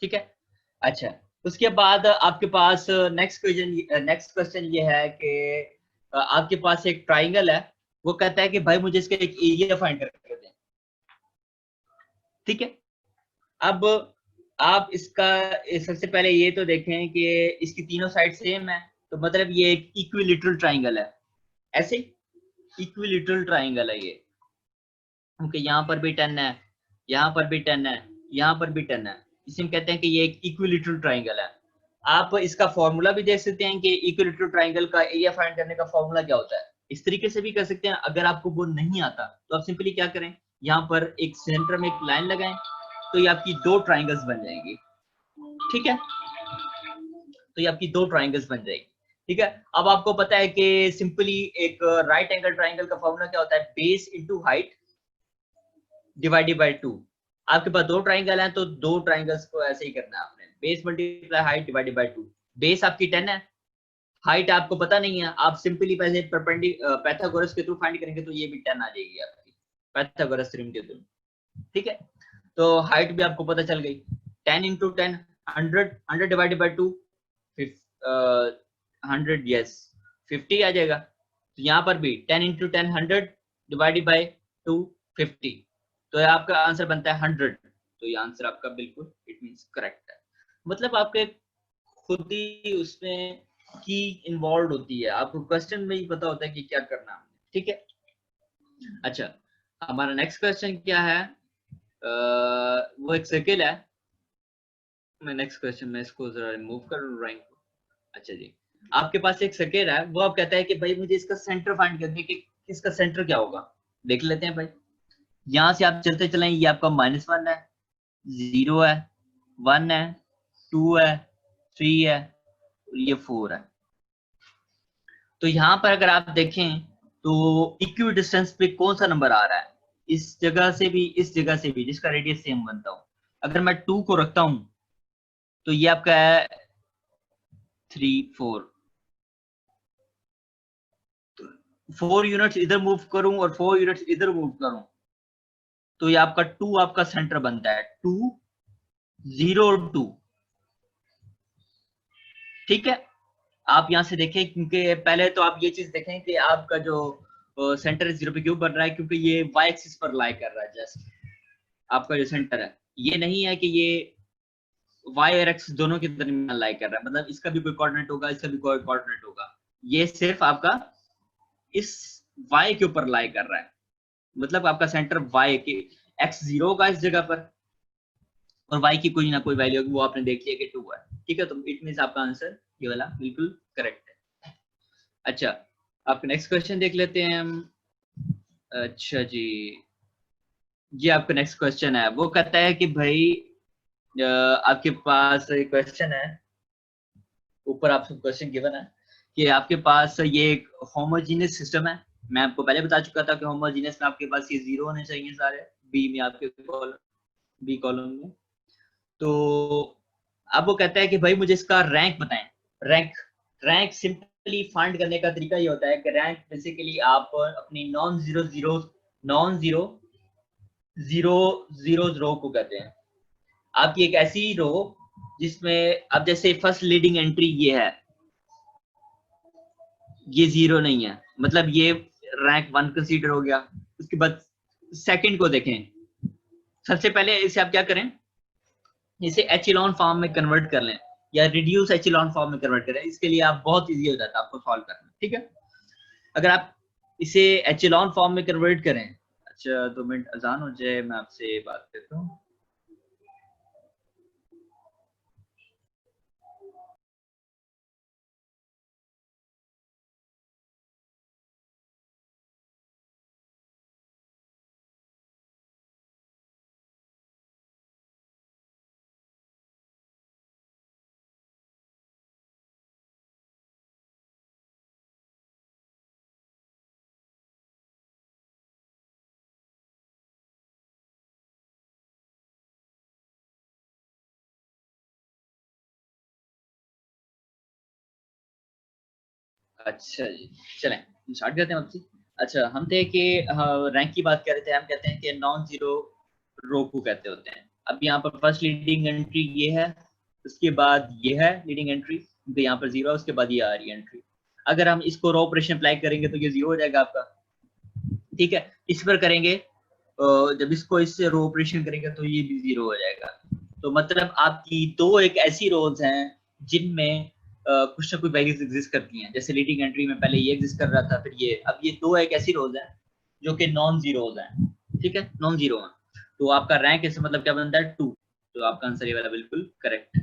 ठीक है। अच्छा, उसके बाद आपके पास नेक्स्ट क्वेश्चन ये है कि आपके पास एक ट्राइंगल है, वो कहता है कि भाई मुझे इसका एक एरिया फाइंड करके दें, ठीक है। अब आप इसका सबसे पहले ये तो देखें कि इसकी तीनों साइड सेम है, तो मतलब ये एक इक्विलेटरल ट्राइंगल है, ऐसे इक्विलेटरल ट्राइंगल है ये, क्योंकि यहाँ पर भी 10 है, यहाँ पर भी 10 है, यहाँ पर भी 10 है, इसे हम कहते हैं कि ये एक इक्विलेटरल ट्राइंगल है। आप इसका फॉर्मूला भी देख सकते हैं कि इक्विलेटरल ट्राइंगल का एरिया फाइंड करने का फॉर्मूला क्या होता है, इस तरीके से भी कर सकते हैं। अगर आपको वो नहीं आता तो आप सिंपली क्या करें, यहाँ पर एक सेंटर में एक लाइन लगाएं, तो ये आपकी दो ट्राइंगल्स बन जाएंगी, ठीक है। तो ये आपकी दो ट्राइंगल्स बन जाएगी, ठीक है। अब आपको पता है कि सिंपली एक राइट एंगल ट्राइंगल का फॉर्मूला क्या होता है? Base into height divided by 2। आपके पास दो ट्राइंगल हैं, तो दो ट्राइंगल्स को ऐसे ही करना है आपने, base multiply height divided by 2। Base आपकी 10 है, हाइट आपको पता नहीं है, आप सिंपली पहले पैथागोरस के थ्रू फाइंड करेंगे, तो ये भी 10 आ जाएगी आपकी पैथागोरस थ्योरम के थ्रू, ठीक है। तो हाइट भी आपको पता चल गई, 10 इंटू 10 100, 100 डिवाइडेड बाय 2 100, यस 50 आ जाएगा। तो यहाँ पर भी 10 इंटू 10 100 डिवाइडेड बाय 2 50, तो आपका आंसर बनता है 100। तो ये आंसर आपका बिल्कुल इट मींस करेक्ट है। मतलब आपके खुद ही उसमें की इन्वॉल्व होती है, आपको क्वेश्चन में ही पता होता है कि क्या करना है, ठीक है। अच्छा, हमारा नेक्स्ट क्वेश्चन क्या है? वो एक सर्किल है। मैं नेक्स्ट क्वेश्चन में इसको जरा रिमूव कर लूं ड्राइंग को। अच्छा जी, आपके पास एक सर्किल है, वो आप कहता है कि भाई मुझे इसका सेंटर फाइंड करने कि इसका सेंटर क्या होगा। देख लेते हैं भाई, यहाँ से आप चलते चलें, ये आपका -1 है, 0 है, 1 है, 2 है, 3 है, और ये 4 है। तो यहाँ पर अगर आप देखें तो इक्वी डिस्टेंस पे कौन सा नंबर आ रहा है? इस जगह से भी, इस जगह से भी, जिसका रेडियस सेम बनता हो। अगर मैं 2 को रखता हूं, तो ये आपका है 3 4, 4 यूनिट्स इधर मूव करूं और 4 यूनिट्स इधर मूव करूं, तो ये आपका 2 आपका सेंटर बनता है, 2 0 और 2, ठीक है। आप यहां से देखें, क्योंकि पहले तो आप ये चीज देखें कि आपका जो सेंटर 0 पे क्यों बन रहा है, क्योंकि ये वाई एक्सिस पर लाई कर रहा है। जस्ट आपका जो सेंटर है, ये नहीं है कि ये वाई और एक्स दोनों के दरमियान लाई कर रहा है, मतलब इसका भी कोई कोऑर्डिनेट होगा, इसका भी कोई कोऑर्डिनेट होगा, ये सिर्फ आपका इस वाई के ऊपर लाई कर रहा है। मतलब आपका सेंटर वाई के एक्स 0 होगा इस जगह पर, और वाई की कोई ना कोई वैल्यू होगी, वो आपने देख लिया कि 2 है, ठीक है। तो इट मींस आपका आंसर ये वाला बिल्कुल करेक्ट है। अच्छा, आपका नेक्स्ट क्वेश्चन देख लेते हैं हम। अच्छा जी, ये आपका नेक्स्ट क्वेश्चन है, वो कहता है कि भाई आपके पास एक क्वेश्चन है, ऊपर आपको क्वेश्चन गिवन है कि आपके पास ये एक होमोजीनियस सिस्टम है। मैं आपको पहले बता चुका था कि होमोजीनियस में आपके पास ये 0 होने चाहिए सारे, बी में आपके बी कॉलम में। तो अब वो कहता है कि भाई मुझे इसका रैंक बताएं। रैंक, रैंक सिंपली फाइंड करने का तरीका ये होता है कि रैंक बेसिकली आप अपनी नॉन जीरो जीरो जीरोज रो को कहते हैं। आपकी एक ऐसी रो जिसमें अब जैसे फर्स्ट लीडिंग एंट्री ये है, ये जीरो नहीं है, मतलब ये रैंक 1 कंसीडर हो गया। उसके बाद सेकंड को देखें, सबसे पहले इसे आप क्या करें, इसे एचिलॉन फॉर्म में कन्वर्ट कर लें या रिड्यूस एचिलॉन फॉर्म में कन्वर्ट करें। इसके लिए आप बहुत इजी हो जाता है आपको सॉल्व करना, ठीक है। अगर आप इसे एचिलॉन फॉर्म में कन्वर्ट करें, अच्छा 2 मिनट अजान हो जाए, मैं आपसे बात करता हूँ। अच्छा जी, चलें स्टार्ट करते हैं आपसे। अच्छा, हम थे कि रैंक की बात कर रहे थे। हम कहते हैं कि नॉन जीरो रो को कहते होते हैं। अब यहाँ पर फर्स्ट लीडिंग एंट्री ये है, उसके बाद ये है लीडिंग एंट्री, तो यहाँ पर जीरो, उसके बाद ये आ रही एंट्री। अगर हम इसको रो ऑपरेशन अप्लाई करेंगे तो ये जीरो हो जाएगा आपका, ठीक है। इस पर करेंगे, जब इसको इससे रो ऑपरेशन करेंगे तो ये भी जीरो हो जाएगा। तो मतलब आपकी दो एक ऐसी रोज हैं जिनमें कुछ ना कुछ वैल्यूज एग्जिस्ट करती हैं। जैसे लीडिंग एंट्री में पहले ये एग्जिस्ट कर रहा था, फिर ये, अब ये दो एक ऐसी रोज हैं जो कि नॉन जीरोज हैं, ठीक है, नॉन जीरो हैं। तो आपका रैंक इससे मतलब क्या बनता है, 2। तो आपका आंसर ये वाला बिल्कुल करेक्ट है।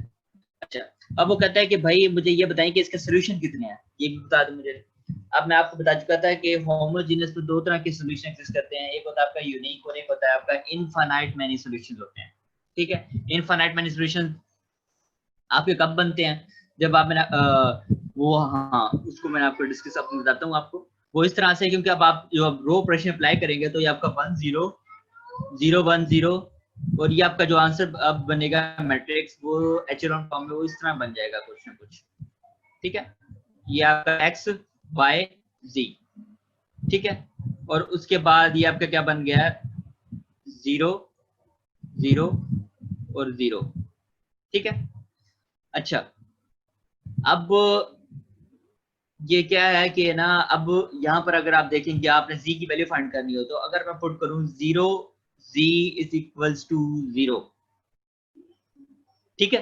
अच्छा, अब वो कहता है कि भाई मुझे ये बताएं कि इसके सोल्यूशन कितने हैं, ये भी बता दो मुझे। अब मैं आपको बता चुका था कि होमोजेनियस में दो तरह के सॉल्यूशन एग्जिस्ट करते हैं, एक होता है आपका यूनिक और एक होता है आपका इनफाइनाइट मैनी सॉल्यूशंस होते हैं, ठीक है। इनफाइनाइट मैनी सॉल्यूशन आपके कब बनते हैं, जब आप मैंने वो, हाँ उसको मैंने आपको डिस्कस अपनी बताता हूँ आपको। वो इस तरह से, क्योंकि अब आप जो रो ऑपरेशन अप्लाई करेंगे तो ये आपका 1 0 0 1 0, और ये आपका जो आंसर अब बनेगा मैट्रिक्स, वो एचेलॉन फॉर्म में वो इस तरह बन जाएगा कुछ ना कुछ, ठीक है। ये आपका एक्स वाई जी, ठीक है। और उसके बाद ये आपका क्या बन गया है, 0 0 और 0, ठीक है। अच्छा, अब ये क्या है कि ना, अब यहाँ पर अगर आप देखेंगे आपने z की वैल्यू फाइंड करनी हो, तो अगर मैं पुट करूं 0 z इज इक्वल्स टू 0, ठीक है।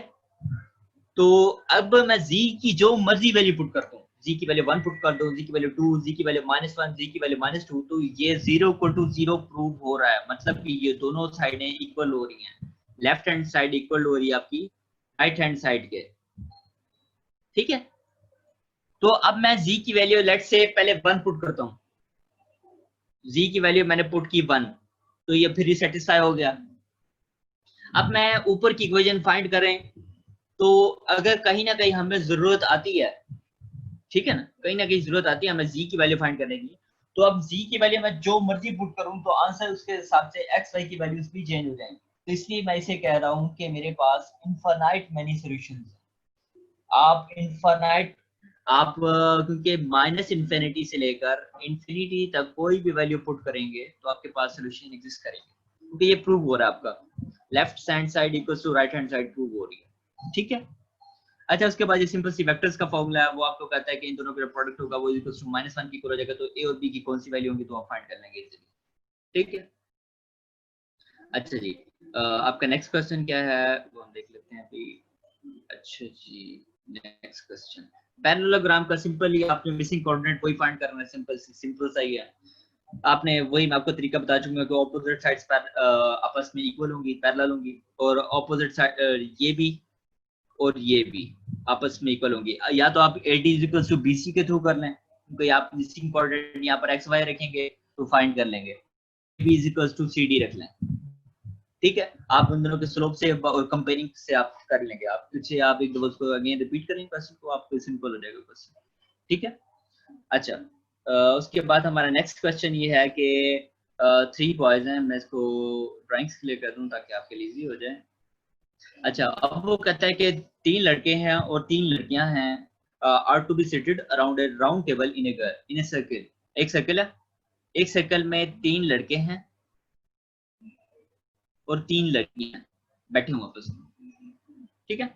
तो अब मैं z की जो मर्जी वैल्यू पुट करता हूँ, z की वैल्यू 1 पुट कर दो, z की वैल्यू 2, z की वैल्यू -1, z की वैल्यू -2, तो ये 0 इक्वल टू 0 प्रूव हो रहा है। मतलब कि ये दोनों साइडें इक्वल हो रही हैं, लेफ्ट हैंड साइड इक्वल हो रही है आपकी राइट हैंड साइड के, ठीक है। तो अब मैं z की वैल्यू लेट से पहले 1 पुट करता हूँ, z की वैल्यू मैंने पुट की 1, तो ये फिर सेटिस्फाई हो गया। अब मैं ऊपर की इक्वेशन फाइंड करें, तो अगर कहीं ना कहीं हमें जरूरत आती है, ठीक है ना, कहीं ना कहीं जरूरत आती है हमें z की वैल्यू फाइंड करने की, तो अब z की वैल्यू मैं जो मर्जी पुट करूं तो आंसर उसके हिसाब से x y की वैल्यूज भी चेंज हो जाएंगी। तो इसलिए मैं इसे कह रहा हूं कि मेरे पास इनफाइनाइट मेनी सॉल्यूशंस हैं। आप इनफाइनाइट, आप क्योंकि माइनस इन्फिनिटी से लेकर इंफिनिटी तक कोई भी वैल्यू पुट करेंगे तो आपके पास सोल्यूशन एग्जिस्ट करेंगे, क्योंकि ये प्रूव हो रहा है आपका left hand side equals to right hand side prove हो रही है, ठीक है। अच्छा, उसके बाद ये सिंपल सी वेक्टर्स का फॉर्मूला है, वो आपको कहता है कि इन दोनों का प्रोडक्ट होगा वो इक्वल्स टू -1 की इक्वल हो जाएगा, तो ए और बी की कौन सी वैल्यू होंगी तो आप फाइंड कर लेंगे इजीली, ठीक है। अच्छा जी, आपका नेक्स्ट क्वेश्चन क्या है वो हम देख लेते हैं अभी। अच्छा जी, नेक्स्ट क्वेश्चन, पैरेललोग्राम का सिंपली आपने मिसिंग कोऑर्डिनेट वही फाइंड करना है, सिंपल सा ही है। आपने वही, मैं आपको तरीका बता चुका कि ऑपोजिट साइड्स पर आपस में इक्वल होंगी, पैरेलल होंगी, और ऑपोजिट साइड ये भी और ये भी आपस में इक्वल होंगी। या तो आप AD इक्वल्स टू BC के थ्रू कर लें, क्योंकि आप मिसिंग कोऑर्डिनेट यहाँ पर XY रखेंगे तो फाइंड कर लेंगे, B इक्वल्स टू CD रख लें, ठीक है। आप उन दोनों के स्लोप से और कंपेयरिंग से आप कर लेंगे। आप पीछे आप एक दो उसको अगेन रिपीट करेंगे क्वेश्चन को, आपको सिंपल हो जाएगा क्वेश्चन, ठीक है। अच्छा, उसके बाद हमारा नेक्स्ट क्वेश्चन ये है कि 3 बॉयज हैं, मैं इसको ड्राइंग्स क्लियर कर दूं ताकि आपके लिए इजी हो जाए। अच्छा, अब वो कहता है कि 3 लड़के हैं और 3 लड़कियां हैं, are to be seated around a round table in a circle. एक सर्किल है, एक सर्कल में 3 लड़के हैं और 3 लड़कियां बैठे हुए आपस में, ठीक है।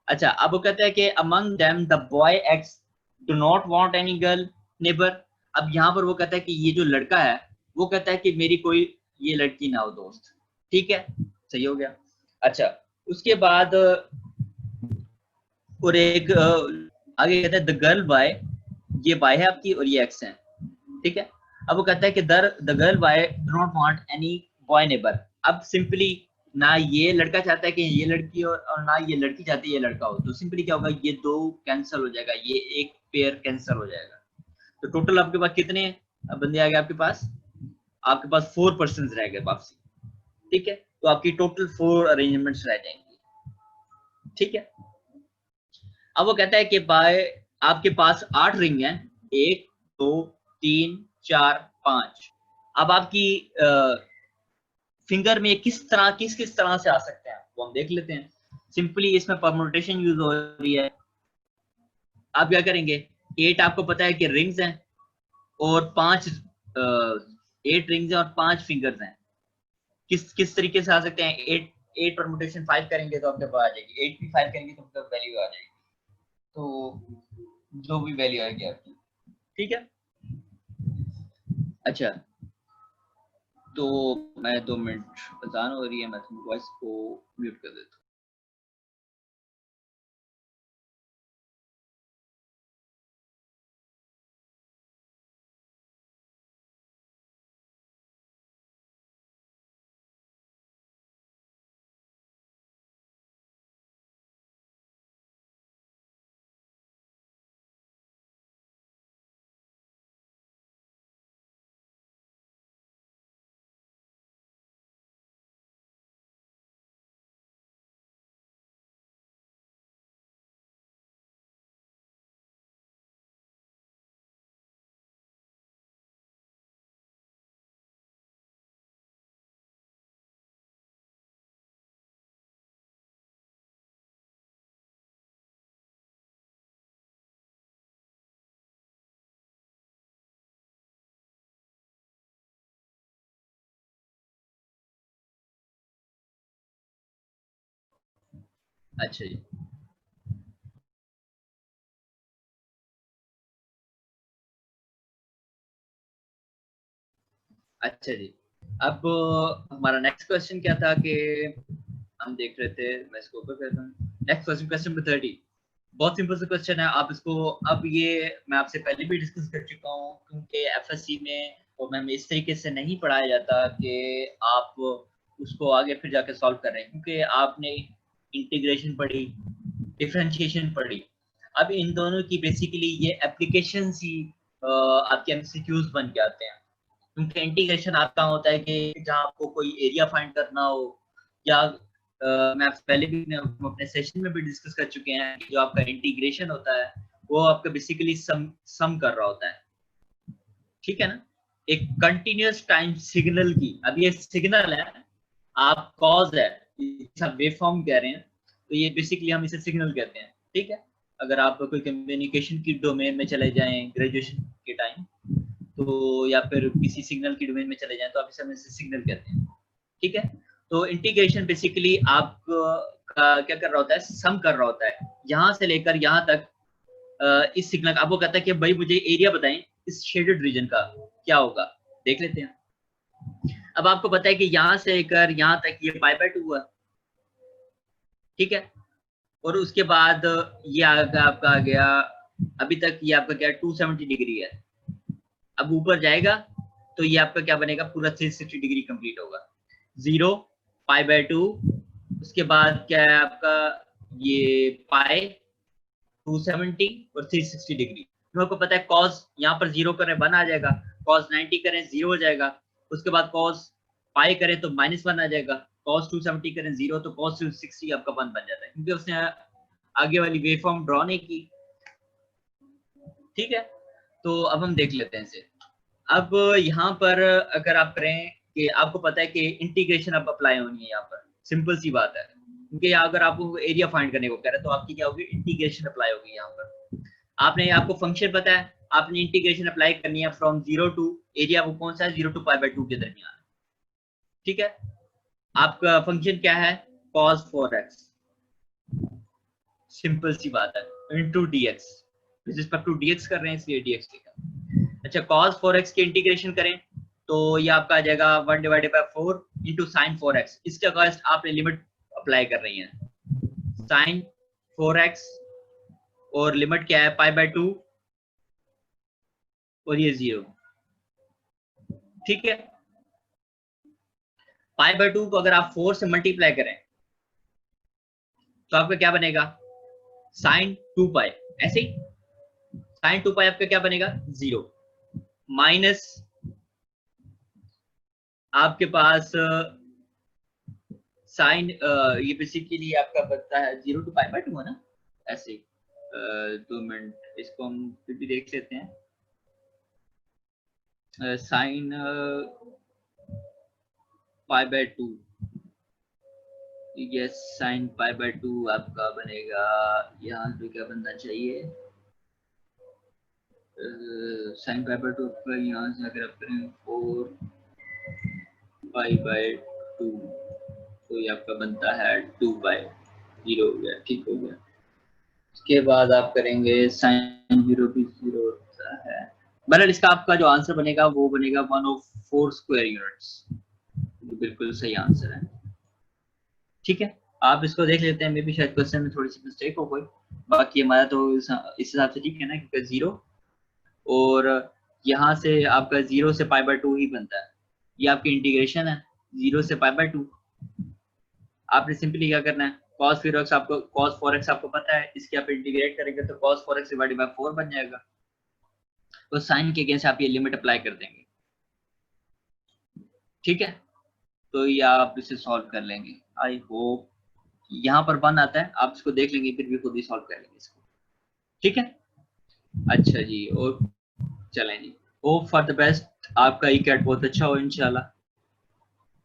अच्छा, अब वो कहता है कि among them the boy x do not want any girl neighbour. अब यहाँ पर वो कहता है कि ये जो लड़का है वो कहता है कि मेरी कोई ये लड़की ना हो दोस्त, ठीक है, सही हो गया। अच्छा, उसके बाद और एक आगे कहता है द गर्ल बाय, ये बाय है आपकी और ये एक्स है, ठीक है। अब वो कहता है कि the girl by do not want any boy neighbour. अब सिंपली ना ये लड़का चाहता है कि ये लड़की हो और ना ये लड़की चाहती है ये लड़का हो, तो सिंपली क्या होगा, ये दो कैंसिल हो जाएगा, ये एक पेयर कैंसिल हो जाएगा। तो टोटल आपके पास कितने बंदे आ गए आपके पास? आपके पास 4 पर्सन रह गए वापसी, ठीक है। तो आपकी टोटल 4 अरेंजमेंट्स रह जाएंगी, ठीक है। अब वो कहता है कि बाय आपके पास 8 रिंग हैं, 1 2 3 4 5। अब आपकी फिंगर में किस तरह से आ सकते हैं वो हम देख लेते हैं। सिंपली इसमें परम्यूटेशन यूज हो रही है। आप क्या करेंगे, 8 आपको पता है कि रिंग्स हैं और 5 8 रिंग्स हैं और 5 फिंगर्स हैं। किस तरीके से आ सकते हैं? 8 परम्यूटेशन 5 करेंगे तो आपके पास आ जाएगी, 8 भी 5 करेंगे तो आपका वैल्यू आ जाएगी, तो जो भी वैल्यू आएगी आपकी, ठीक है। अच्छा, तो मैं 2 मिनट अजान हो रही है, मैं वॉइस को म्यूट कर देता हूँ। अच्छा जी, अच्छा जी। अब हमारा नेक्स्ट क्वेश्चन क्या था कि हम देख रहे थे, मैं इसको ऊपर करता हूँ। Next question, question number 30। बहुत सिंपल सा क्वेश्चन है, आप इसको, अब ये मैं आपसे पहले भी डिस्कस कर चुका हूँ, क्योंकि एफएससी में और मैम इस तरीके से नहीं पढ़ाया जाता कि आप उसको आगे फिर जाके सॉल्व कर रहे हैं, क्योंकि आपने इंटीग्रेशन पढ़ी, डिफरेंशिएशन पढ़ी। अब इन दोनों की बेसिकली ये एप्लीकेशन ही आपके एमसीक्यूज बन के आते हैं, क्योंकि इंटीग्रेशन आपका होता है कि जहाँ आपको कोई एरिया फाइंड करना हो, या मैं आपसे पहले भी अपने सेशन में भी डिस्कस कर चुके हैं कि जो आपका इंटीग्रेशन होता है वो आपका बेसिकली सम कर रहा होता है, ठीक है ना। एक कंटिन्यूअस टाइम सिग्नल की, अब ये सिग्नल है, आप कॉज है, वेव फॉर्म कह रहे हैं, तो ये बेसिकली हम इसे सिग्नल कहते हैं, ठीक है। अगर आप कोई कम्युनिकेशन की डोमेन में चले जाएं ग्रेजुएशन के टाइम, तो या फिर किसी सिग्नल की डोमेन में चले जाएं तो आप इसे सिग्नल कहते हैं, ठीक है। तो इंटीग्रेशन बेसिकली आप क्या कर रहा होता है, सम कर रहा होता है, यहाँ से लेकर यहाँ तक। इस सिग्नल आपको कहता है कि भाई मुझे एरिया बताएं इस शेडेड रीजन का, क्या होगा, देख लेते हैं। अब आपको पता है कि यहाँ से लेकर यहाँ तक ये पाई बाय 2 हुआ, ठीक है। और उसके बाद ये आपका आ गया, अभी तक ये आपका क्या 270 डिग्री है। अब ऊपर जाएगा तो ये आपका क्या बनेगा, पूरा 360 डिग्री कंप्लीट होगा। 0 पाई बाय 2, उसके बाद क्या है आपका ये पाई 270 और 360 डिग्री। तो आपको पता है कॉस यहाँ पर 0 करें 1 आ जाएगा, कॉस 90 करें 0 हो जाएगा, उसके बाद कॉस पाई करें तो -1 आ जाएगा, कॉस 270 करें 0, तो कॉस 260 आपका 1 बन जाता है, क्योंकि उसने आगे वाली वेव फॉर्म ड्रॉ नहीं की, ठीक है। तो अब हम देख लेते हैं इसे। अब यहाँ पर अगर आप करें कि आपको पता है कि इंटीग्रेशन अब अप्लाई होनी है, यहाँ पर सिंपल सी बात है, क्योंकि अगर आपको एरिया फाइंड करने को कह रहे हैं तो आपकी क्या होगी, इंटीग्रेशन अप्लाई होगी। यहाँ पर आपने, आपको फंक्शन पता है, आपने इंटीग्रेशन अप्लाई करनी है फ्रॉम 0 टू एरिया, वो कौन सा है, 0 टू पाई बाय 2 के दरमियान, ठीक है। आपका फंक्शन क्या है, cos 4x, सिंपल सी बात है, into dx, with respect to dx कर रहे हैं इसलिए dx लिखा। अच्छा, cos 4x की इंटीग्रेशन करें तो ये आपका आ जाएगा 1 divided by 4 into sine 4x। इसके अकॉर्डिंग आपने लिमिट अप्लाई कर रही है, साइन 4x और लिमिट क्या है पाई बाय 2 और ये 0, ठीक है। पाई बाय 2 को अगर आप 4 से मल्टीप्लाई करें तो आपका क्या बनेगा, साइन 2 पाई, ऐसे ही साइन 2 पाई आपका क्या बनेगा 0, माइनस आपके पास साइन ये बेसिकली आपका बनता है 0 टू पाई बाय 2 है ना, ऐसे ही 2 मिनट इसको हम फिर भी देख लेते हैं। Sine pi by 2, yes sine pi by 2 आपका बनेगा, यहाँ पे क्या बनना चाहिए, साइन पाई बाय 2 आपका यहाँ से अगर आप करें 4 पाई बाय 2 तो ये आपका बनता है 2 बाय 0 हो गया, ठीक हो गया। उसके बाद आप करेंगे साइन 0 भी 0 होता है, बहरहाल इसका आपका जो आंसर बनेगा वो बनेगा 1/4 स्क्वायर यूनिट्स, बिल्कुल सही आंसर है, ठीक है। आप इसको देख लेते हैं, मे भी शायद क्वेश्चन में थोड़ी सी मिस्टेक हो गई, बाकी हमारा तो इस हिसाब से ठीक है ना, क्योंकि 0 और यहाँ से आपका 0 से पाई बाय 2 ही बनता है, ये आपकी इंटीग्रेशन है 0 से पाई बाय 2। आपने सिंपली क्या करना है, cos 4x आपको cos 4x आपको पता है, इसकी आप इंटीग्रेट करेंगे तो cos 4x डिवाइडेड बाय 4 बन जाएगा, तो साइन के अगेंस्ट आप ये लिमिट अप्लाई कर देंगे, ठीक है। तो ये आप इसे सॉल्व कर लेंगे, आई होप यहाँ पर 1 आता है, आप इसको देख लेंगे फिर भी खुद ही सॉल्व कर लेंगे इसको, ठीक है। अच्छा जी, और चलें जी, होप फॉर द बेस्ट, आपका ई कैट बहुत अच्छा हो इंशाल्लाह।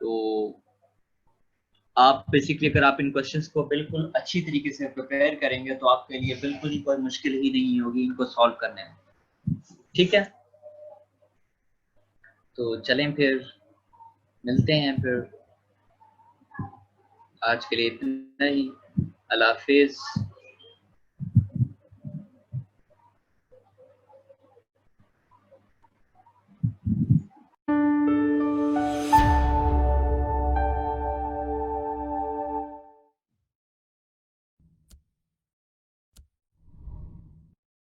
तो आप बेसिकली अगर आप इन क्वेश्चंस को बिल्कुल अच्छी तरीके से प्रिपेयर करेंगे तो आपके लिए बिल्कुल ही कोई मुश्किल ही नहीं होगी इनको सॉल्व करने में, ठीक है। तो चलें फिर मिलते हैं फिर, आज के लिए इतना ही, अल्लाह हाफिज।